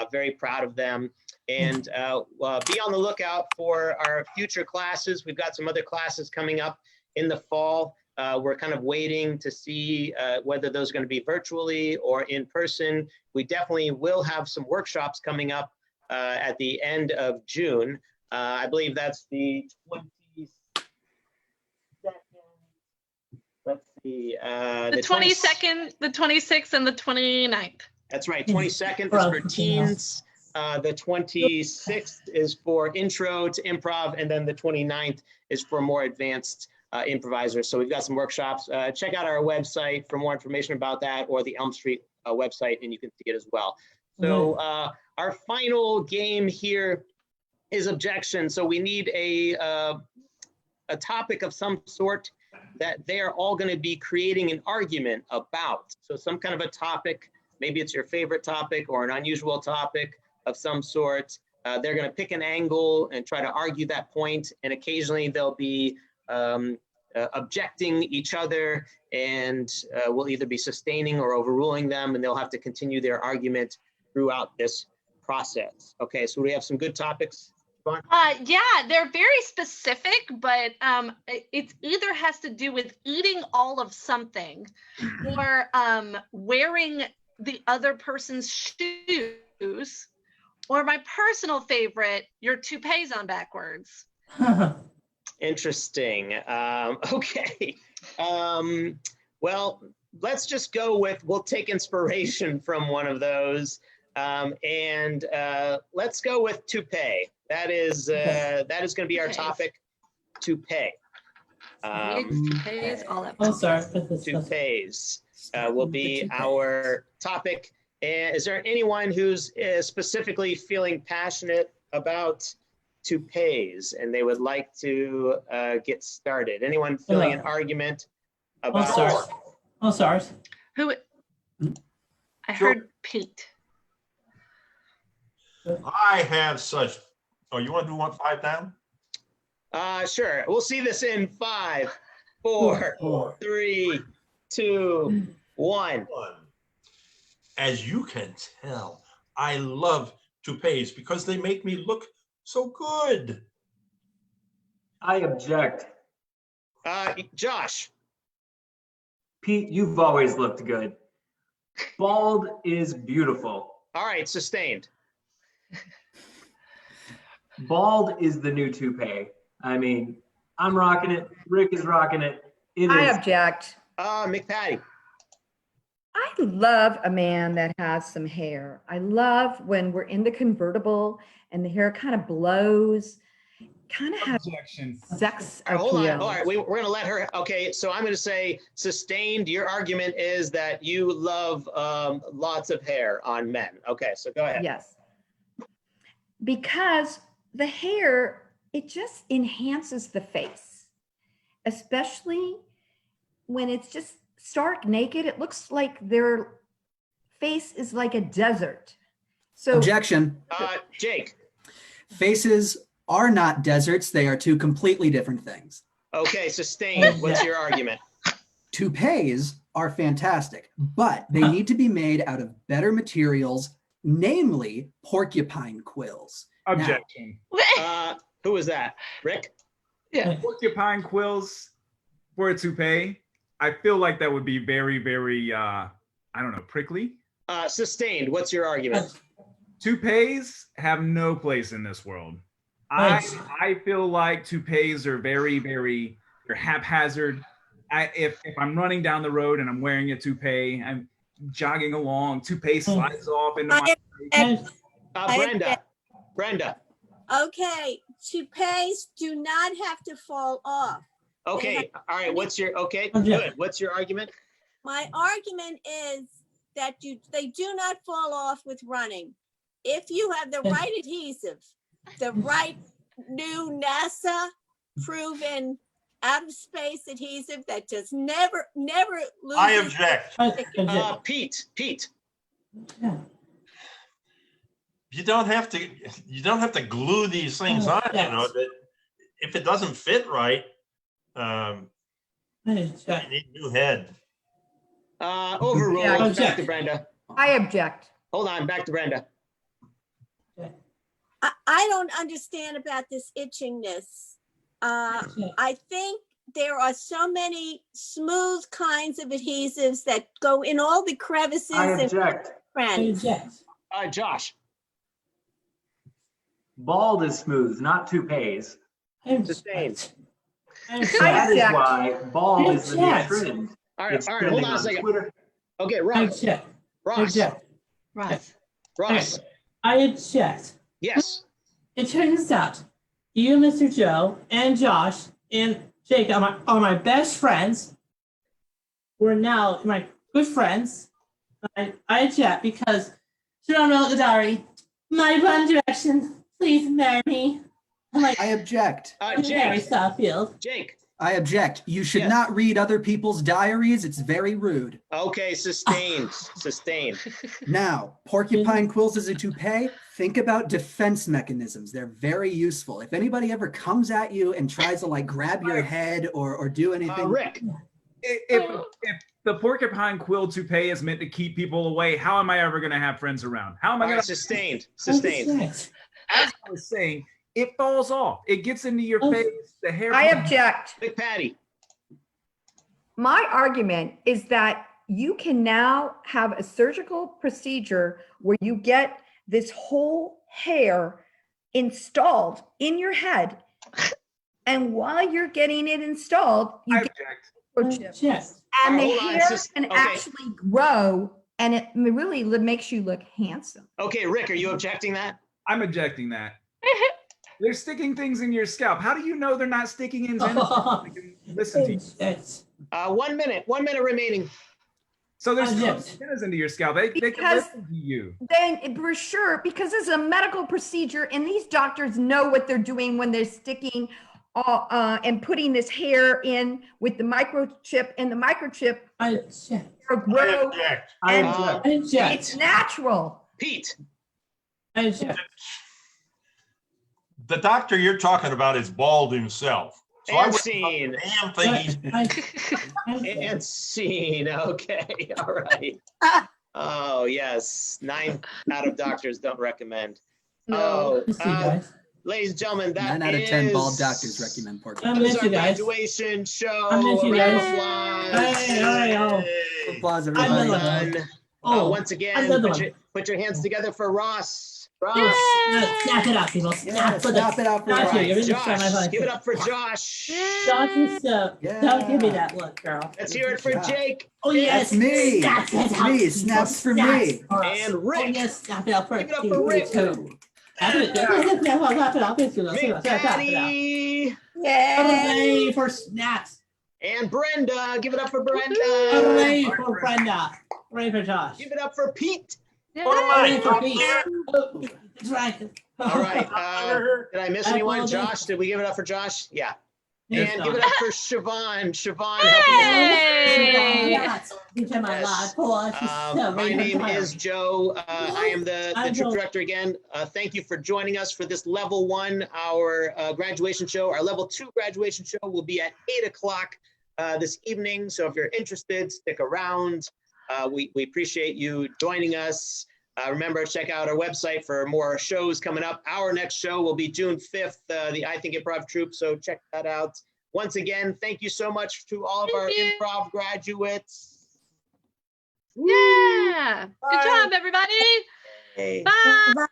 Very proud of them. And be on the lookout for our future classes. We've got some other classes coming up in the fall. We're kind of waiting to see whether those are going to be virtually or in person. We definitely will have some workshops coming up at the end of June. I believe that's the 22nd. Let's see. The 22nd, the 26th, and the 29th. That's right. 22nd is for teens. The 26th is for intro to improv. And then the 29th is for more advanced improvisers. So we've got some workshops. Check out our website for more information about that, or the Elm Street website, and you can see it as well. So our final game here is Objection. So we need a topic of some sort that they are all going to be creating an argument about. So some kind of a topic, maybe it's your favorite topic or an unusual topic of some sort. They're going to pick an angle and try to argue that point. And occasionally there'll be objecting each other, and we'll either be sustaining or overruling them, and they'll have to continue their argument throughout this process. Okay, so we have some good topics. Yeah, they're very specific, but it either has to do with eating all of something or wearing the other person's shoes, or my personal favorite, your toupees on backwards. Interesting. Okay. Well, let's just go with, we'll take inspiration from one of those. And let's go with toupee. That is going to be our topic, toupee. Toupees, all that. Oh, sorry. Toupees will be our topic. And is there anyone who's specifically feeling passionate about toupees and they would like to get started? Anyone feeling an argument about? Oh, sorry. Who? I heard Pete. I have such. Oh, you want to do 5 down? Sure. We'll see this in 5, 4, 3, 2, 1. As you can tell, I love toupees because they make me look so good. I object. Josh. Pete, you've always looked good. Bald is beautiful. All right, sustained. Bald is the new toupee. I mean, I'm rocking it. Rick is rocking it. I object. McPatty. I love a man that has some hair. I love when we're in the convertible and the hair kind of blows, kind of has sex appeal. Hold on. All right, we're going to let her. Okay, so I'm going to say sustained. Your argument is that you love lots of hair on men. Okay, so go ahead. Yes. Because the hair, it just enhances the face, especially when it's just stark naked. It looks like their face is like a desert. So Objection. Jake. Faces are not deserts. They are two completely different things. Okay, sustained. What's your argument? Toupees are fantastic, but they need to be made out of better materials, namely porcupine quills. Objection. Who was that? Rick? Yeah. Porcupine quills for a toupee. I feel like that would be very, very, I don't know, prickly. Sustained. What's your argument? Toupees have no place in this world. I feel like toupees are very, very, they're haphazard. If I'm running down the road and I'm wearing a toupee, I'm jogging along, toupee slides off into my face. Brenda. Okay, toupees do not have to fall off. Okay, all right, good. What's your argument? My argument is that they do not fall off with running. If you have the right adhesive, the right new NASA proven out of space adhesive that just never loses. I object. Pete. You don't have to glue these things on, you know, that if it doesn't fit right, you need new head. Overruled. Back to Brenda. I object. Hold on, back to Brenda. I don't understand about this itchingness. I think there are so many smooth kinds of adhesives that go in all the crevices. I object. Josh. Bald is smooth, not toupees. Sustained. That is why bald is the new trend. All right, hold on a second. Twitter. Okay, Ross. Ross. I object. Yes. It turns out you, Mr. Joe, and Josh, and Jake are my best friends. We're now my good friends. I object because Jerome Gadari, my one direction, please marry me. I object. Jake. Jake. I object. You should Yes. not read other people's diaries. It's very rude. Okay, sustained, sustained. Now, porcupine quills as a toupee, think about defense mechanisms. They're very useful. If anybody ever comes at you and tries to like grab your head or do anything. Rick. If the porcupine quill toupee is meant to keep people away, how am I ever going to have friends around? How am I All going right, to? sustained, sustained. As I was saying, it falls off. It gets into your face. The hair. I object. Big Patty. My argument is that you can now have a surgical procedure where you get this whole hair installed in your head. And while you're getting it installed, you I get object. Yes. and the Hold on, hair sis- can okay. actually grow, and it really makes you look handsome. Okay, Rick, are you objecting that? I'm objecting that. They're sticking things in your scalp. How do you know they're not sticking in? Listen to you. It's 1 minute remaining. So there's Yes. antennas into your scalp. They can Because- listen to you. Then for sure, because it's a medical procedure, and these doctors know what they're doing when they're sticking and putting this hair in with the microchip, and the microchip I object. will I grow. object. And object. I object. it's natural. Pete. I object. The doctor you're talking about is bald himself. So I And would scene. damn thing he's And scene. Okay, all right. Oh, yes. 9 out of doctors don't recommend. No. Miss you guys. Ladies and gentlemen, that 9 out of 10 bald is- doctors recommend I porcupine. miss This is you our guys. graduation show. I miss you A round of guys. applause. Hey. Applause, I'm everybody. the Well done. Oh, Once again, another put your hands together for Ross. Ross. snap it out, people. Yeah, snap it out for Snap Ross. it. You're really trying my Josh, life. give it up for Josh. Josh is Yeah. don't give me that look, girl. Let's hear it for Josh. Jake. Oh yes, That's me. Snaps it That's out, me. people. Snaps for Snaps me. for us. And Rick. Oh yes, snap it out for Give it up you for Rick. too. Snap it. Snap it out. Big Snap it out. Patty. Hooray for snaps. And Brenda. Give it up for Brenda. Hooray for Brenda. Hooray for Josh. Give it up for Pete. What am Hooray I? for Pete. Oh, that's right. All right. Did I miss I anyone? apologize. Josh, did we give it up for Josh? Yeah. Yes, And Josh. give it up for Siobhan. Siobhan, helping Hey! Yes. Become my live boy. She's so My very name tired. is Joe. I am the I'm troop Joe. director again. Thank you for joining us for this level 1, our graduation show. Our level 2 graduation show will be at 8 o'clock this evening. So if you're interested, stick around. We appreciate you joining us. Remember, check out our website for more shows coming up. Our next show will be June 5th, the iThink Improv Troupe. So check that out. Once again, thank you so much to all of our Thank you. improv graduates. Yeah. Good job, everybody. Hey. Bye.